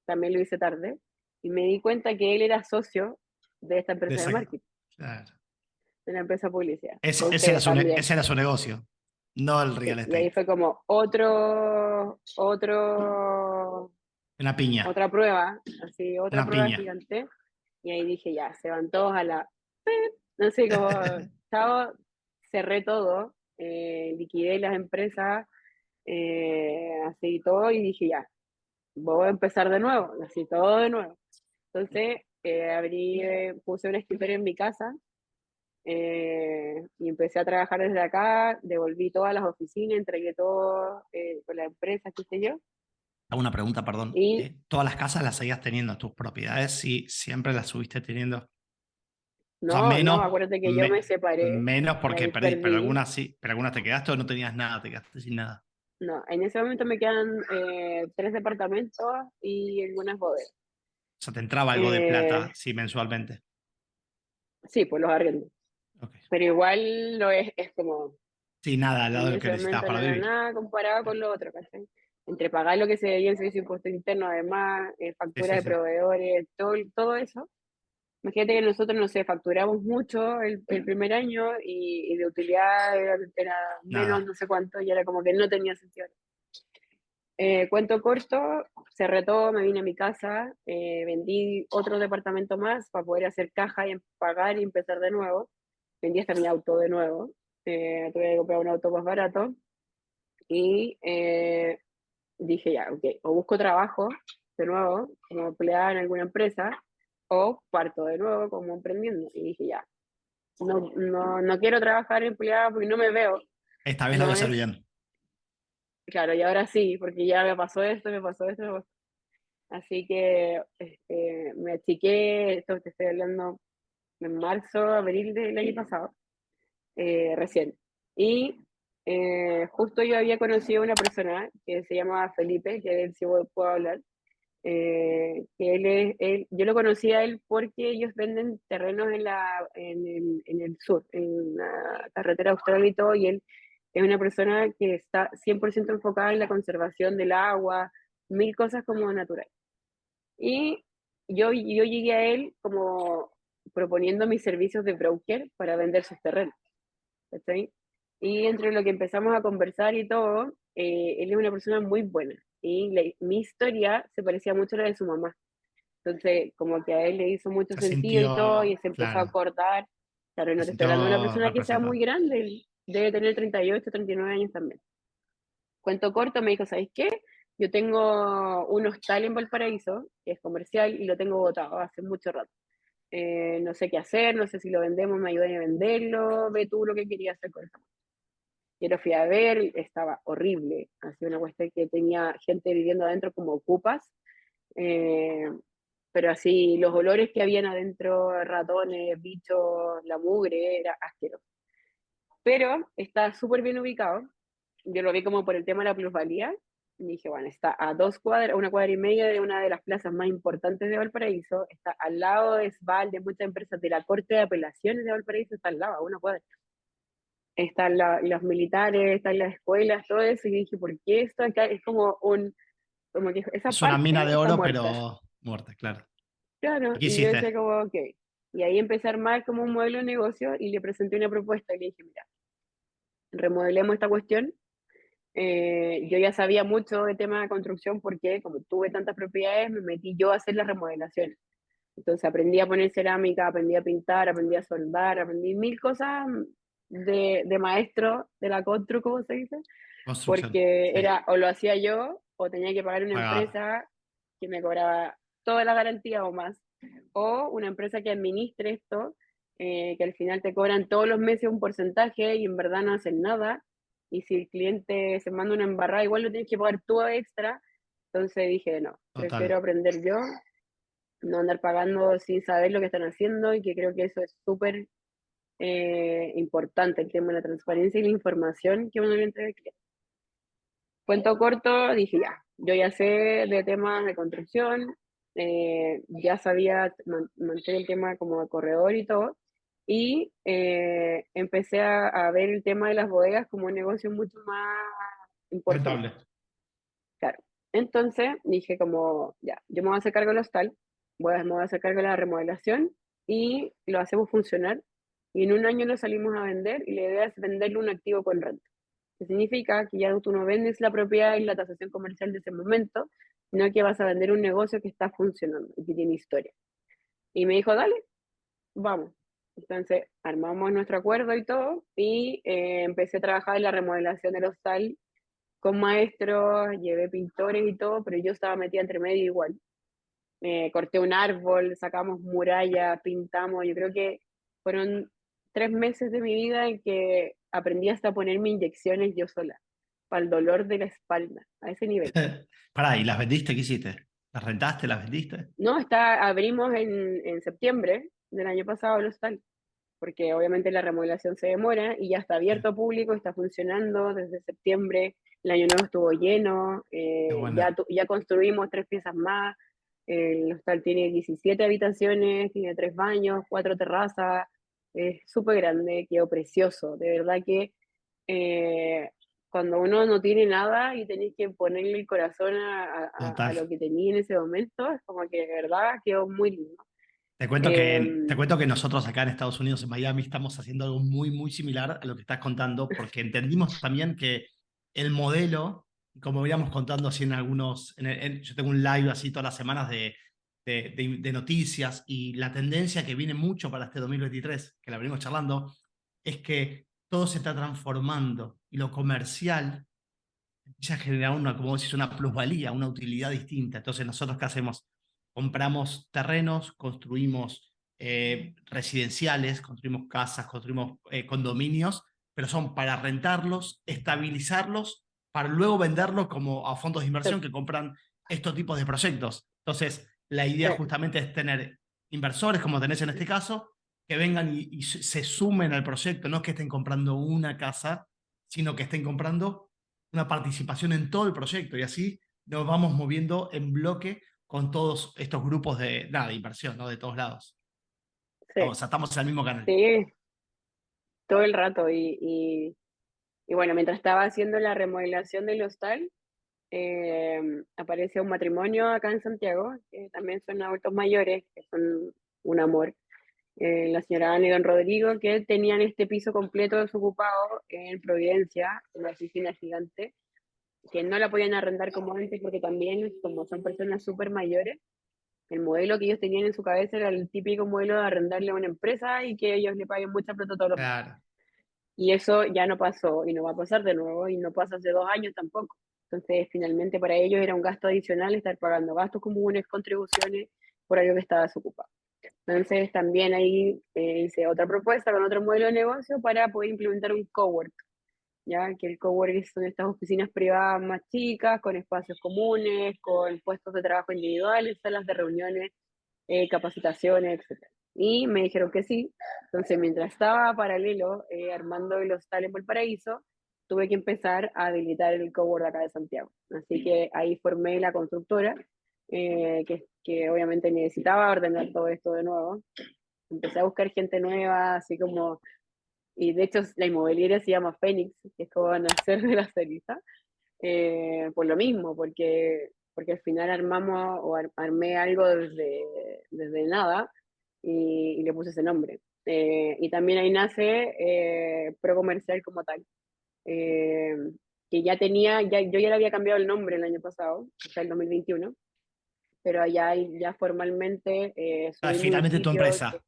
también lo hice tarde, y me di cuenta que él era socio de esta De empresa de esa- marketing, claro. de la empresa de publicidad. Ese era Entonces también, ese era su negocio, no el real sí, y ahí estate. fue como Una piña, otra prueba, así, otra una prueba piña. gigante, y ahí dije, ya, se van todos a la... No sé, como, chao, cerré todo, liquidé las empresas, así todo, y dije, ya, voy a empezar de nuevo, así todo de nuevo. Entonces, puse un escritorio en mi casa y empecé a trabajar desde acá, devolví todas las oficinas, entregué todo con la empresa, qué sé yo. Hago una pregunta, perdón. Y ¿Todas las casas las seguías teniendo? ¿Tus propiedades sí siempre las subiste teniendo? O sea, no, acuérdate que yo me separé menos y porque ahí perdí, pero perdí. algunas sí, pero algunas te quedaste o no tenías nada, te quedaste sin nada. No, en ese momento me quedan 3 departamentos y algunas bodegas. O sea, te entraba algo de Eh, plata, sí, mensualmente. sí, pues los arriendo. Ok. Pero igual es como, Sí, nada, al lado en de lo que ese necesitabas momento no para era vivir. nada comparado con lo otro, ¿cachai? Entre pagar lo que se debía en servicio de impuesto interno, además, Sí, facturas sí, de sí. proveedores, todo eso. Imagínate que nosotros, no sé, facturamos mucho el primer año y de utilidad era menos, Nada. no sé cuánto, y era como que no tenía sentido. Cuento corto, cerré todo, me vine a mi casa, vendí otro departamento más para poder hacer caja y pagar y empezar de nuevo. Vendí hasta mi auto de nuevo, tuve que comprar un auto más barato y dije ya, ok, o busco trabajo de nuevo como empleada en alguna empresa o parto de nuevo como emprendiendo. Y dije ya, no quiero trabajar empleada porque no me veo, Esta vez la voy a no hacer es, bien. claro, y ahora sí, porque ya me pasó esto, me pasó esto, me pasó. Así que me achiqué, esto te estoy hablando en marzo, abril del año pasado, recién. Y justo yo había conocido a una persona que se llama Felipe, que de él sí puedo hablar, que yo lo conocí a él porque ellos venden terrenos en el sur, en la carretera austral y todo, y él es una persona que está 100% enfocada en la conservación del agua, mil cosas como natural. Y yo llegué a él como proponiendo mis servicios de broker para vender sus terrenos, ¿cachai? Y entre lo que empezamos a conversar y todo, él es una persona muy buena. Y mi historia se parecía mucho a la de su mamá. Entonces, como que a él le hizo mucho Se sentido y todo, y sintió, se empezó a claro, acordar. Claro, y se no te estoy hablando de una sintió persona que sea muy representado. grande, debe tener 38, 39 años también. Cuento corto, me dijo, ¿sabéis qué? Yo tengo un hostal en Valparaíso, que es comercial, y lo tengo botado hace mucho rato. No sé qué hacer, no sé si lo vendemos, me ayudan a venderlo, ve tú lo que querías hacer con eso. Yo lo fui a ver, estaba horrible, hacía una cuestión que tenía gente viviendo adentro como ocupas, eh, pero así los olores que habían adentro, ratones, bichos, la mugre, era asqueroso. Pero está súper bien ubicado, yo lo vi como por el tema de la plusvalía, y dije, bueno, está a 2 cuadras, 1 cuadra y media de una de las plazas más importantes de Valparaíso, está al lado de SVAL, de muchas empresas de la Corte de Apelaciones de Valparaíso, está al lado, a 1 cuadra. Están los militares, están las escuelas, todo eso, y dije, ¿por qué esto acá es como que esa Es una mina parte de está oro, muerta? pero muerta, claro. Claro, ¿Y qué y yo decía hiciste? como, ok. Y ahí empecé a armar como un modelo de negocio y le presenté una propuesta y le dije, mira, remodelemos esta cuestión. Yo ya sabía mucho de tema de construcción porque como tuve tantas propiedades, me metí yo a hacer las remodelaciones. Entonces aprendí a poner cerámica, aprendí a pintar, aprendí a soldar, aprendí mil cosas de maestro de la constru, ¿cómo se dice? Construcción, Porque sí, era o lo hacía yo o tenía que pagar una pagar. empresa que me cobraba toda la garantía o más, o una empresa que administre esto, que al final te cobran todos los meses un porcentaje y en verdad no hacen nada. Y si el cliente se manda una embarrada, igual lo tienes que pagar tú extra. Entonces dije, no, prefiero Total. aprender yo, no andar pagando sin saber lo que están haciendo y que creo que eso es súper importante, el tema de la transparencia y la información que uno le entrega al cliente. Cuento corto, dije ya, yo ya sé de temas de construcción, ya sabía mantener el tema como de corredor y todo, y empecé a ver el tema de las bodegas como un negocio mucho más importante, Rentable. claro. Entonces dije como, ya, yo me voy a hacer cargo del hostal, me voy a hacer cargo de la remodelación y lo hacemos funcionar, y en un año lo salimos a vender, y la idea es venderle un activo con renta, que significa que ya tú no vendes la propiedad y la tasación comercial de ese momento, sino que vas a vender un negocio que está funcionando y que tiene historia. Y me dijo, dale, vamos. Entonces armamos nuestro acuerdo y todo, y empecé a trabajar en la remodelación del hostal con maestros, llevé pintores y todo, pero yo estaba metida entre medio igual. Corté un árbol, sacamos muralla, pintamos. Yo creo que fueron 3 meses de mi vida en que aprendí hasta a ponerme inyecciones yo sola, para el dolor de la espalda, a ese nivel. Pará, ¿y las vendiste? ¿Qué hiciste? ¿Las rentaste? ¿Las vendiste? No, abrimos en septiembre del año pasado el hostal, porque obviamente la remodelación se demora y ya está Sí, abierto a público, está funcionando desde septiembre. El año nuevo estuvo lleno, qué bueno. ya construimos 3 piezas más. El hostal tiene 17 habitaciones, tiene 3 baños, 4 terrazas, es súper grande, quedó precioso. De verdad que eh, cuando uno no tiene nada y tenés que ponerle el corazón a Total. lo que tenía en ese momento, es como que de verdad quedó muy lindo. Te Eh, cuento que nosotros acá en Estados Unidos, en Miami, estamos haciendo algo muy, muy similar a lo que estás contando, porque entendimos también que el modelo, como veníamos contando así en algunos, yo tengo un live así todas las semanas de noticias, y la tendencia que viene mucho para este 2023, que la venimos charlando, es que todo se está transformando y lo comercial empieza a generar una, como decís, una plusvalía, una utilidad distinta. Entonces, ¿nosotros qué hacemos? Compramos terrenos, construimos residenciales, construimos casas, construimos condominios, pero son para rentarlos, estabilizarlos, para luego venderlos como a fondos de sí, inversión que compran estos tipos de proyectos. Entonces, la idea sí, justamente es tener inversores, como tenés en este caso, que vengan y se sumen al proyecto, no que estén comprando una casa, sino que estén comprando una participación en todo el proyecto, y así nos vamos moviendo en bloque con todos estos grupos de, nada, de inversión, ¿no? De todos lados. sí, O sea, estamos en el mismo canal. sí, todo el rato. Y bueno, mientras estaba haciendo la remodelación del hostal, apareció un matrimonio acá en Santiago, que también son adultos mayores, que son un amor. La señora Ana y don Rodrigo, que tenían este piso completo desocupado en Providencia, en la oficina gigante, que no la podían arrendar como antes porque también, como son personas súper mayores, el modelo que ellos tenían en su cabeza era el típico modelo de arrendarle a una empresa y que ellos le paguen mucha plata todos los meses. Claro, Y eso ya no pasó y no va a pasar de nuevo y no pasa hace 2 años tampoco. Entonces, finalmente para ellos era un gasto adicional estar pagando gastos comunes, contribuciones por algo que estaba desocupado. Entonces, también ahí hice otra propuesta con otro modelo de negocio para poder implementar un cowork, ya que el cowork son estas oficinas privadas más chicas, con espacios comunes, con puestos de trabajo individuales, salas de reuniones, capacitaciones, etcétera. Y me dijeron que sí. Entonces, mientras estaba paralelo armando el hostal en Valparaíso, tuve que empezar a habilitar el cowork acá de Santiago. Así que ahí formé la constructora, que obviamente necesitaba ordenar todo esto de nuevo. Empecé a buscar gente nueva, así como, y de hecho la inmobiliaria se llama Fénix, que es como nacer de la ceniza, por lo mismo, porque al final armamos o armé algo desde nada y le puse ese nombre. Y también ahí nace Pro Comercial como tal, eh, que ya tenía, yo ya le había cambiado el nombre el año pasado, o sea, el 2021, pero allá ya formalmente ah, subí es mi finalmente tu sitio. empresa.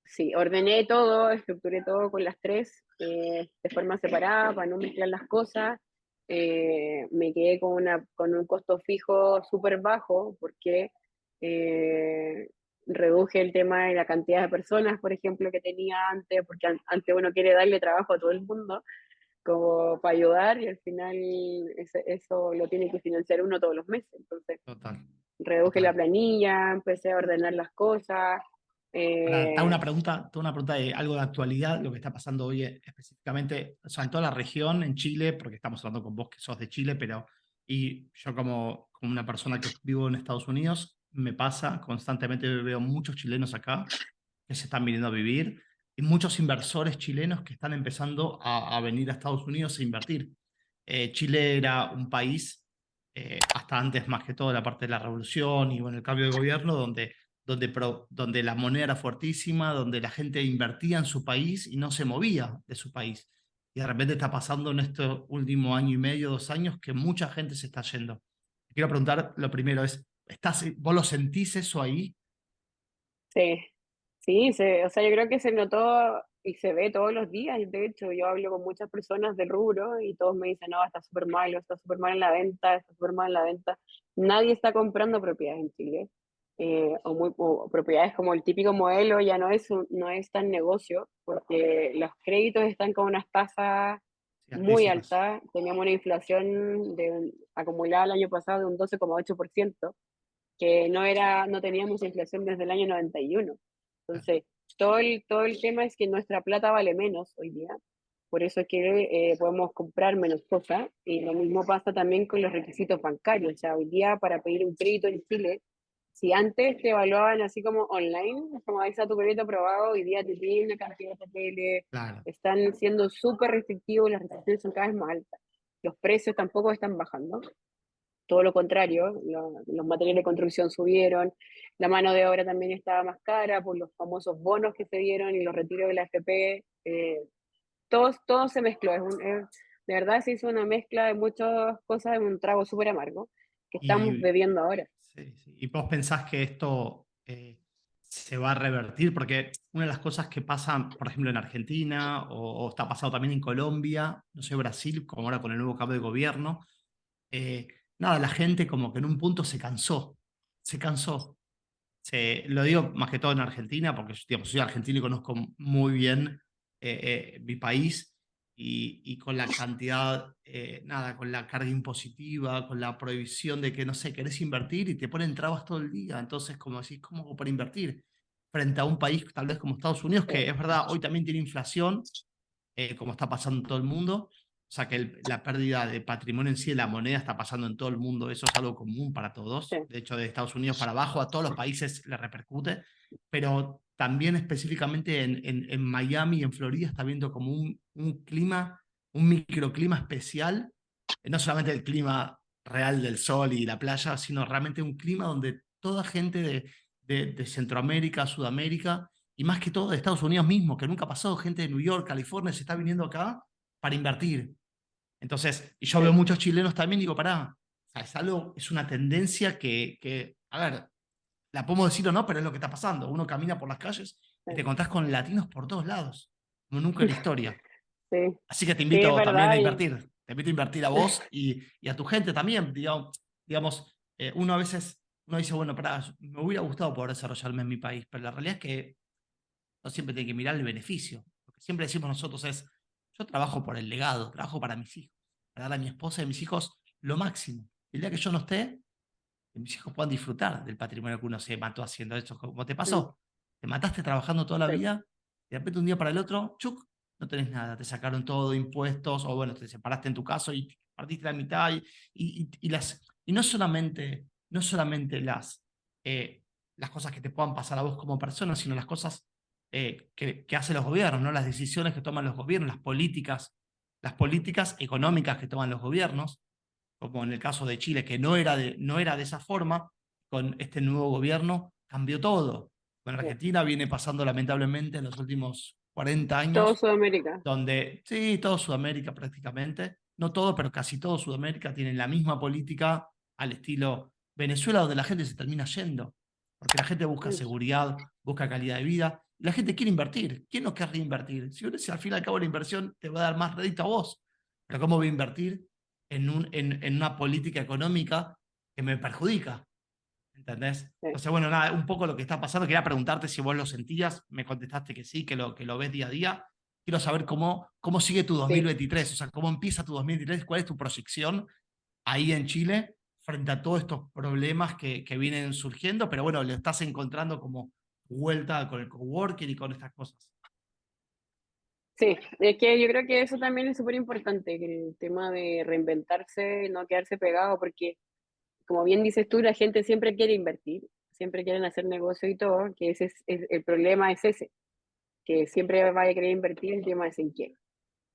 sí, ordené todo, estructuré todo con las tres de forma separada para no mezclar las cosas. Me quedé con un costo fijo súper bajo porque eh, reduje el tema de la cantidad de personas, por ejemplo, que tenía antes, porque antes uno quiere darle trabajo a todo el mundo como para ayudar y al final eso lo tiene que financiar uno todos los meses. Entonces, Total, reduje la total. planilla, empecé a ordenar las cosas. Ahora, te hago Eh, una pregunta de algo de actualidad, lo que está pasando hoy específicamente, o sea, en toda la región, en Chile, porque estamos hablando con vos que sos de Chile, pero y yo como una persona que vivo en Estados Unidos, me pasa constantemente, veo muchos chilenos acá que se están viniendo a vivir y muchos inversores chilenos que están empezando a venir a Estados Unidos a invertir. Chile era un país, hasta antes más que todo la parte de la revolución y bueno, el cambio de gobierno, donde la moneda era fuertísima, donde la gente invertía en su país y no se movía de su país. Y de repente está pasando en este último año y medio, 2 años, que mucha gente se está yendo. Te quiero preguntar, lo primero es, ¿vos lo sentís eso ahí? sí, sí, o sea, yo creo que se notó y se ve todos los días. De hecho, yo hablo con muchas personas del rubro y todos me dicen, no, está súper mal en la venta, está súper mal en la venta. Nadie está comprando propiedades en Chile. O propiedades como el típico modelo ya no es tan negocio porque los créditos están con unas tasas Sí, muy altísimas. altas. Teníamos una inflación acumulada el año pasado de un 12,8%, que no teníamos inflación desde el año 91. Claro. Entonces, todo el tema es que nuestra plata vale menos hoy día, por eso es que podemos comprar menos cosas, y lo mismo pasa también con los requisitos bancarios. O sea, hoy día para pedir un crédito en Chile, si antes te evaluaban así como online, como ahí está tu crédito aprobado, hoy día te piden una cantidad de papeles, Claro. están siendo súper restrictivos, las restricciones son cada vez más altas, los precios tampoco están bajando, todo lo contrario, los materiales de construcción subieron, la mano de obra también estaba más cara por los famosos bonos que se dieron y los retiros de la AFP. Todo se mezcló, de verdad se hizo una mezcla de muchas cosas en un trago súper amargo que estamos Y, bebiendo ahora. sí, sí. ¿Y vos pensás que esto se va a revertir? Porque una de las cosas que pasan, por ejemplo, en Argentina o está pasando también en Colombia, no sé, Brasil, como ahora con el nuevo cambio de gobierno, eh, nada, la gente como que en un punto se cansó. Lo digo más que todo en Argentina, porque digamos, soy argentino y conozco muy bien mi país y con la cantidad, nada, con la carga impositiva, con la prohibición de que, no sé, querés invertir y te ponen trabas todo el día. Entonces, como decís, ¿cómo hago para invertir? Frente a un país tal vez como Estados Unidos, Sí, que es verdad, hoy también tiene inflación, como está pasando en todo el mundo. O sea que la pérdida de patrimonio en sí de la moneda está pasando en todo el mundo. Eso es algo común para todos. sí, De hecho, de Estados Unidos para abajo a todos los países le repercute. Pero también específicamente en Miami y en Florida está viendo como un clima, un microclima especial. No solamente el clima real del sol y la playa, sino realmente un clima donde toda gente de Centroamérica, Sudamérica, y más que todo de Estados Unidos mismo, que nunca pasó, gente de New York, California, se está viniendo acá para invertir. Entonces, y yo veo sí, muchos chilenos también, digo, pará, o sea, es una tendencia a ver, la podemos decir o no, pero es lo que está pasando. Uno camina por las calles y te sí, encontrás con latinos por todos lados, como nunca en la historia. sí, Así que te sí, es invito también a verdad. invertir. Te invito a invertir a vos y a tu gente también. Uno a veces uno dice, bueno, pará, me hubiera gustado poder desarrollarme en mi país, pero la realidad es que no siempre tiene que mirar el beneficio. Lo que siempre decimos nosotros es, yo trabajo por el legado, trabajo para mis hijos, para dar a mi esposa y a mis hijos lo máximo. El día que yo no esté, que mis hijos puedan disfrutar del patrimonio que uno se mató haciendo esto, como te Mm, pasó. Te mataste trabajando toda la sí, vida, y de repente un día para el otro, chuc, no tenés nada, te sacaron todo, impuestos, o bueno, te separaste en tu caso y partiste la mitad, y no solamente las cosas que te puedan pasar a vos como persona, sino las cosas que hacen los gobiernos, ¿no? Las decisiones que toman los gobiernos, las políticas económicas que toman los gobiernos, como en el caso de Chile, que no era de esa forma. Con este nuevo gobierno cambió todo. Con sí. Argentina viene pasando lamentablemente en los últimos 40 Todo años, Sudamérica. donde, sí, todo Sudamérica prácticamente, no todo, pero casi todo Sudamérica tiene la misma política al estilo Venezuela, donde la gente se termina yendo, porque la gente busca Mm, seguridad, busca calidad de vida. La gente quiere invertir. ¿Quién no querría invertir? Si al fin y al cabo la inversión te va a dar más rédito a vos. Pero ¿cómo voy a invertir en una política económica que me perjudica? ¿Entendés? sí. Entonces, bueno, nada, un poco lo que está pasando. Quería preguntarte si vos lo sentías. Me contestaste que sí, que lo ves día a día. Quiero saber cómo sigue tu Sí. 2023, o sea, cómo empieza tu 2023, cuál es tu proyección ahí en Chile frente a todos estos problemas que vienen surgiendo, pero bueno, le estás encontrando como vuelta con el coworking y con estas cosas. Sí, es que yo creo que eso también es súper importante, que el tema de reinventarse, no quedarse pegado, porque como bien dices tú, la gente siempre quiere invertir, siempre quieren hacer negocio y todo, que el problema es ese, que siempre vaya a querer invertir, el tema es en qué.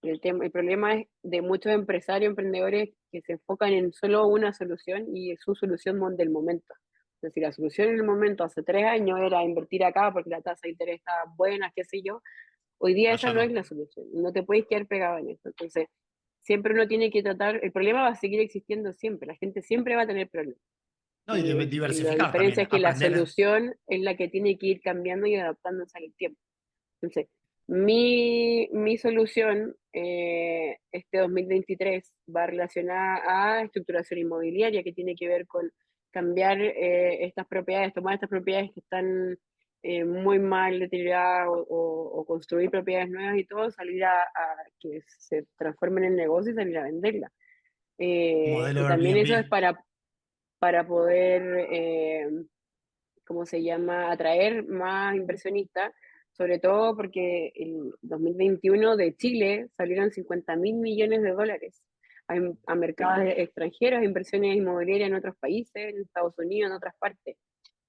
El problema es de muchos empresarios, emprendedores que se enfocan en solo una solución y es su solución del momento. Entonces, si la solución en el momento hace 3 años era invertir acá porque la tasa de interés estaba buena, qué sé yo, hoy día No, esa ya no es no. la solución. No te puedes quedar pegado en eso. Entonces, siempre uno tiene que tratar, el problema va a seguir existiendo siempre, la gente siempre va a tener problemas. No, y La diversificar diferencia también, es que la aprender. solución es la que tiene que ir cambiando y adaptándose al tiempo. Entonces, mi solución este 2023 va relacionada a estructuración inmobiliaria, que tiene que ver con cambiar estas propiedades, tomar estas propiedades que están muy mal deterioradas o construir propiedades nuevas y todo, salir a que se transformen en negocio y salir a venderlas. Modelo Y también eso es Airbnb. para poder ¿cómo se llama?, atraer más inversionistas, sobre todo porque en 2021 de Chile salieron 50.000 millones de dólares a mercados extranjeros, a inversiones inmobiliarias en otros países, en Estados Unidos, en otras partes.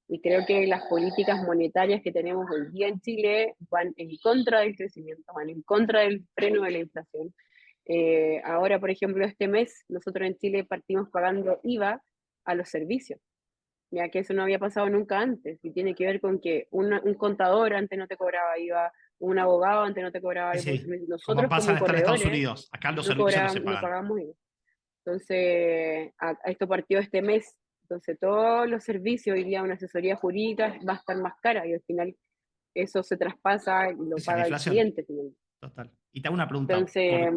Y creo que las políticas monetarias que tenemos hoy día en Chile van en contra del crecimiento, van en contra del freno de la inflación. Ahora, por ejemplo, este mes nosotros en Chile partimos pagando IVA a los servicios, ya que eso no había pasado nunca antes, y tiene que ver con que un contador antes no te cobraba IVA, un abogado antes no te cobraba Sí, IVA, sí. Como nosotros pasa como está en Estados corredores Unidos. Acá los no servicios no se cobrábamos, no pagan. pagábamos IVA. Entonces, esto partió este mes, entonces todos los servicios, hoy día una asesoría jurídica va a estar más cara y al final eso se traspasa y lo Es la paga el inflación. cliente finalmente. Total. Y te hago una pregunta. Entonces,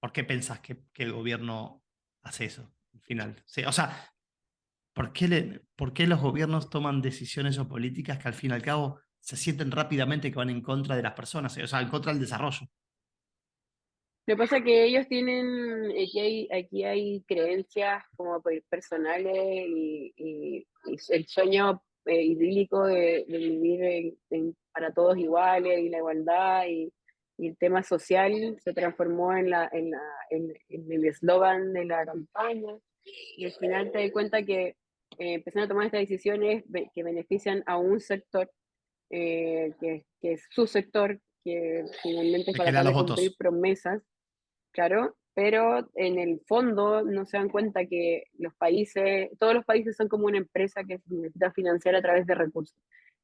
¿Por qué pensás que el gobierno hace eso al final? Sí, o sea, ¿por qué los gobiernos toman decisiones o políticas que al fin y al cabo se sienten rápidamente que van en contra de las personas, o sea, en contra del desarrollo? lo que pasa es que ellos tienen, aquí hay creencias como personales y el sueño idílico de vivir para todos iguales y la igualdad y el tema social se transformó en el eslogan de la campaña y al final te das cuenta que empezaron a tomar estas decisiones que benefician a un sector, que es su sector, que finalmente es De que para le da tratar los de cumplir votos. promesas. Claro, pero en el fondo no se dan cuenta que todos los países son como una empresa que se necesita financiar a través de recursos.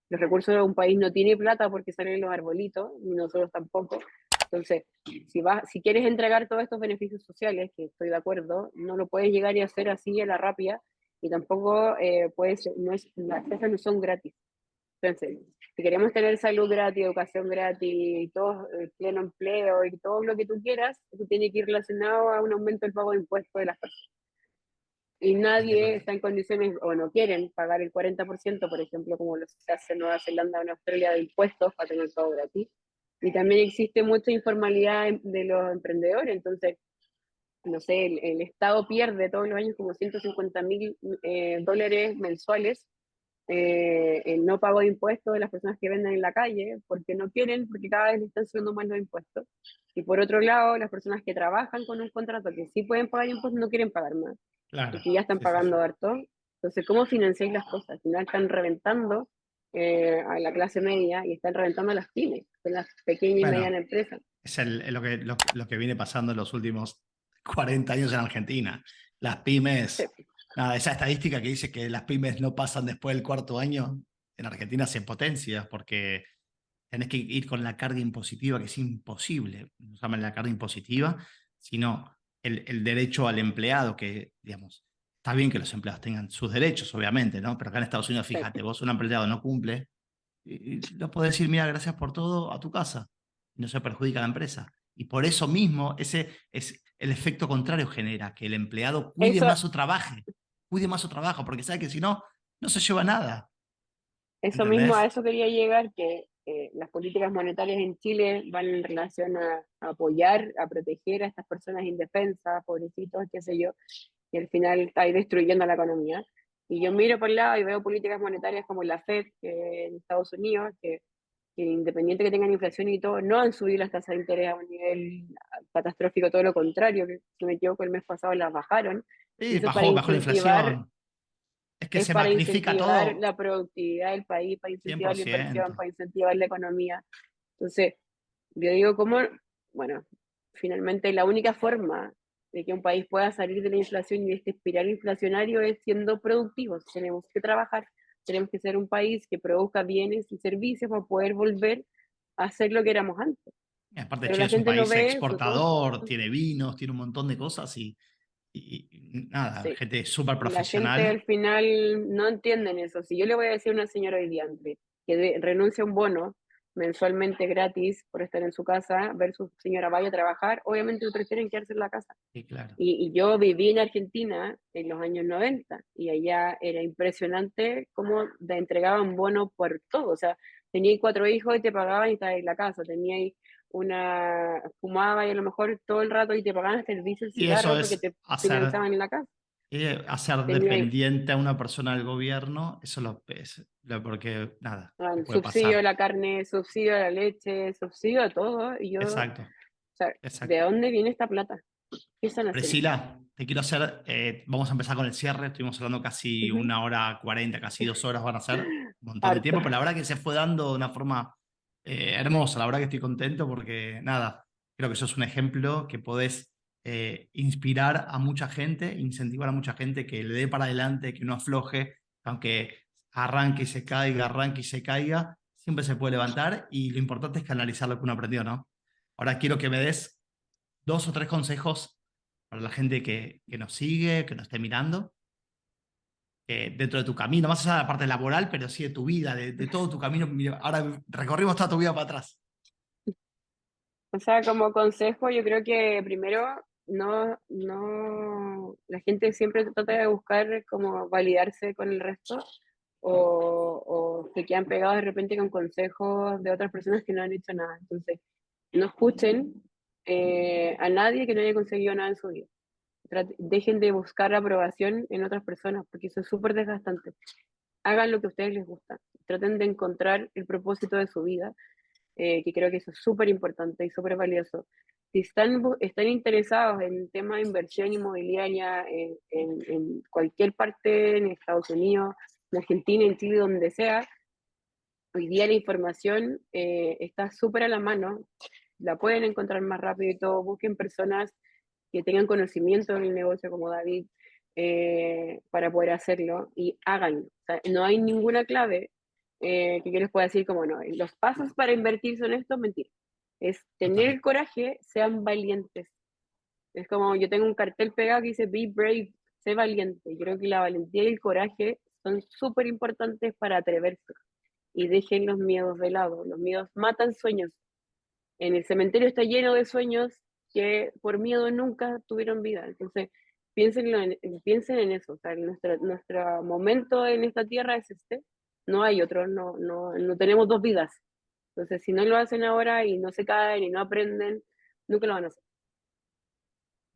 Los recursos de un país no tiene plata porque salen los arbolitos, ni nosotros tampoco. Entonces, si quieres entregar todos estos beneficios sociales, que estoy de acuerdo, no lo puedes llegar y hacer así a la rápida, y tampoco las cosas no son gratis. Entonces, si queremos tener salud gratis, educación gratis, y todo, pleno empleo y todo lo que tú quieras, eso tiene que ir relacionado a un aumento del pago de impuestos de las personas. Y Sí, sí, nadie está en condiciones o no quieren pagar el 40%, por ejemplo, como lo se hace en Nueva Zelanda o en Australia, de impuestos para tener todo gratis. Y también existe mucha informalidad de los emprendedores, entonces, no sé, el Estado pierde todos los años como 150.000 dólares mensuales el no pago de impuestos de las personas que venden en la calle, porque no quieren, porque cada vez le están subiendo más los impuestos. Y por otro lado, las personas que trabajan con un contrato que sí pueden pagar impuestos no quieren pagar más, claro. porque ya están Sí, sí, pagando sí. harto. Entonces, ¿cómo financiáis las cosas? Al final están reventando a la clase media y están reventando a las pymes, que son las pequeñas y Bueno, medianas empresas. es lo que viene pasando en los últimos 40 años en Argentina. Las pymes, Sí, nada, esa estadística que dice que las pymes no pasan después del cuarto año, en Argentina se potencia porque tenés que ir con la carga impositiva, que es imposible, no se llama la carga impositiva, sino el derecho al empleado, que, digamos, está bien que los empleados tengan sus derechos, obviamente, ¿no? Pero acá en Estados Unidos, sí, fíjate, vos un empleado no cumple, y lo puedes decir, mira, gracias por todo, a tu casa. Y no se perjudica a la empresa. Y por eso mismo, ese es el efecto contrario genera, que el empleado cuide Eso, más su trabajo, cuide más su trabajo, porque sabe que si no, no se lleva nada. eso mismo, a ¿Entendés? eso quería llegar, que las políticas monetarias en Chile van en relación a apoyar, a proteger a estas personas indefensas, pobrecitos, qué sé yo, y al final está ahí destruyendo la economía. Y yo miro por el lado y veo políticas monetarias como la Fed, que en Estados Unidos, que independiente que tengan inflación y todo, no han subido las tasas de interés a un nivel catastrófico, todo lo contrario, que si me equivoco el mes pasado las bajaron, y Sí, eso para bajo la incentivar, inflación. Es que es se para magnifica incentivar todo la productividad del país, para incentivar la inversión, 100%. para incentivar la economía. Entonces, yo digo, ¿cómo? Bueno, finalmente la única forma de que un país pueda salir de la inflación y de este espiral inflacionario es siendo productivos. Tenemos que trabajar, tenemos que ser un país que produzca bienes y servicios para poder volver a ser lo que éramos antes. Y aparte, Pero Chile la es un gente no país ve eso, todo. exportador, tiene vinos, tiene un montón de cosas y nada, Sí. gente súper La gente profesional. al final no entienden eso. Si yo le voy a decir a una señora hoy día, André, que renuncia a un bono mensualmente gratis por estar en su casa, versus señora vaya a trabajar, obviamente prefieren quedarse en la casa. Sí, claro. Y yo viví en Argentina en los años 90 y allá era impresionante cómo te entregaban bonos por todo. O sea, teníais 4 hijos y te pagaban y estabas en la casa. Teníais fumaba y a lo mejor todo el rato y te pagaban hasta el servicio del Y eso cigarro porque es te financiaban en la casa. hacer Teníais dependiente a una persona del gobierno, eso porque nada, te el puede subsidio a pasar. la carne, subsidio a la leche, subsidio a todo. Y yo, o Exacto, sea, ¿de exacto. dónde viene esta plata? ¿Qué están haciendo? Priscila, te quiero hacer, vamos a empezar con el cierre, estuvimos hablando casi Ujú. 1 hora 40, casi 2 horas van a ser, un montón de Harto. tiempo, pero la verdad que se fue dando de una forma hermosa, la verdad que estoy contento porque nada, creo que sos un ejemplo que podés inspirar a mucha gente, incentivar a mucha gente que le dé para adelante, que no afloje, aunque arranque y se caiga, siempre se puede levantar y lo importante es canalizar lo que uno aprendió, ¿no? Ahora quiero que me des 2 o 3 consejos para la gente que nos sigue, que nos esté mirando, dentro de tu camino, más allá de la parte laboral, pero sí de tu vida, de todo tu camino. Mira, ahora recorrimos toda tu vida para atrás. O sea, como consejo, yo creo que primero la gente siempre trata de buscar como validarse con el resto o se quedan pegados de repente con consejos de otras personas que no han hecho nada. Entonces, no escuchen a nadie que no haya conseguido nada en su vida. Dejen de buscar aprobación en otras personas porque eso es súper desgastante. Hagan lo que a ustedes les gusta. Traten de encontrar el propósito de su vida, que creo que eso es súper importante y súper valioso. Si están interesados en el tema de inversión inmobiliaria en cualquier parte, en Estados Unidos, en Argentina, en Chile, donde sea, hoy día la información está súper a la mano, la pueden encontrar más rápido y todo. Busquen personas que tengan conocimiento en el negocio como David, para poder hacerlo y háganlo. O sea, no hay ninguna clave que yo les pueda decir como no. Los pasos para invertir son estos, mentira. Es tener el Totalmente. coraje, sean valientes. Es como yo tengo un cartel pegado que dice Be brave, sé valiente. Y creo que la valentía y el coraje son súper importantes para atreverse y dejen los miedos de lado. Los miedos matan sueños. En el cementerio está lleno de sueños que por miedo nunca tuvieron vida. Entonces, piensen en eso. O sea, nuestro momento en esta tierra es este. No hay otro, no tenemos dos vidas. Entonces, si no lo hacen ahora y no se caen y no aprenden, nunca lo van a hacer.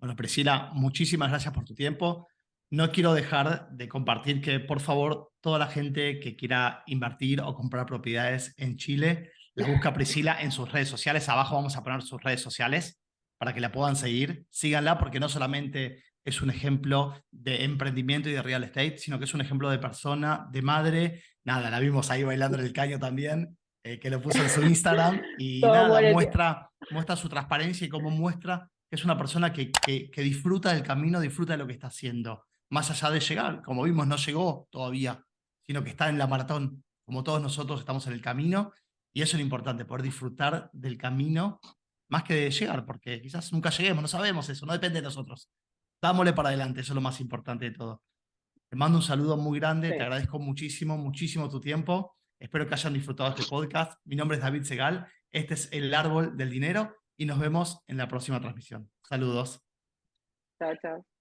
Bueno, Priscila, muchísimas gracias por tu tiempo. No quiero dejar de compartir que, por favor, toda la gente que quiera invertir o comprar propiedades en Chile, la busca Priscila en sus redes sociales. Abajo vamos a poner sus redes sociales para que la puedan seguir. Síganla porque no solamente es un ejemplo de emprendimiento y de real estate, sino que es un ejemplo de persona, de madre. Nada, la vimos ahí bailando en el caño también, que lo puso en su Instagram y Todo nada, muere. muestra su transparencia y cómo muestra que es una persona que disfruta del camino, disfruta de lo que está haciendo, más allá de llegar. Como vimos, no llegó todavía, sino que está en la maratón. Como todos nosotros estamos en el camino, y eso es lo importante, poder disfrutar del camino más que de llegar, porque quizás nunca lleguemos, no sabemos eso, no depende de nosotros. Dámosle para adelante, eso es lo más importante de todo. Te mando un saludo muy grande, te Sí. agradezco muchísimo, muchísimo tu tiempo. Espero que hayan disfrutado este podcast. Mi nombre es David Segal. Este es El Árbol del Dinero y nos vemos en la próxima transmisión. Saludos. Chao, chao.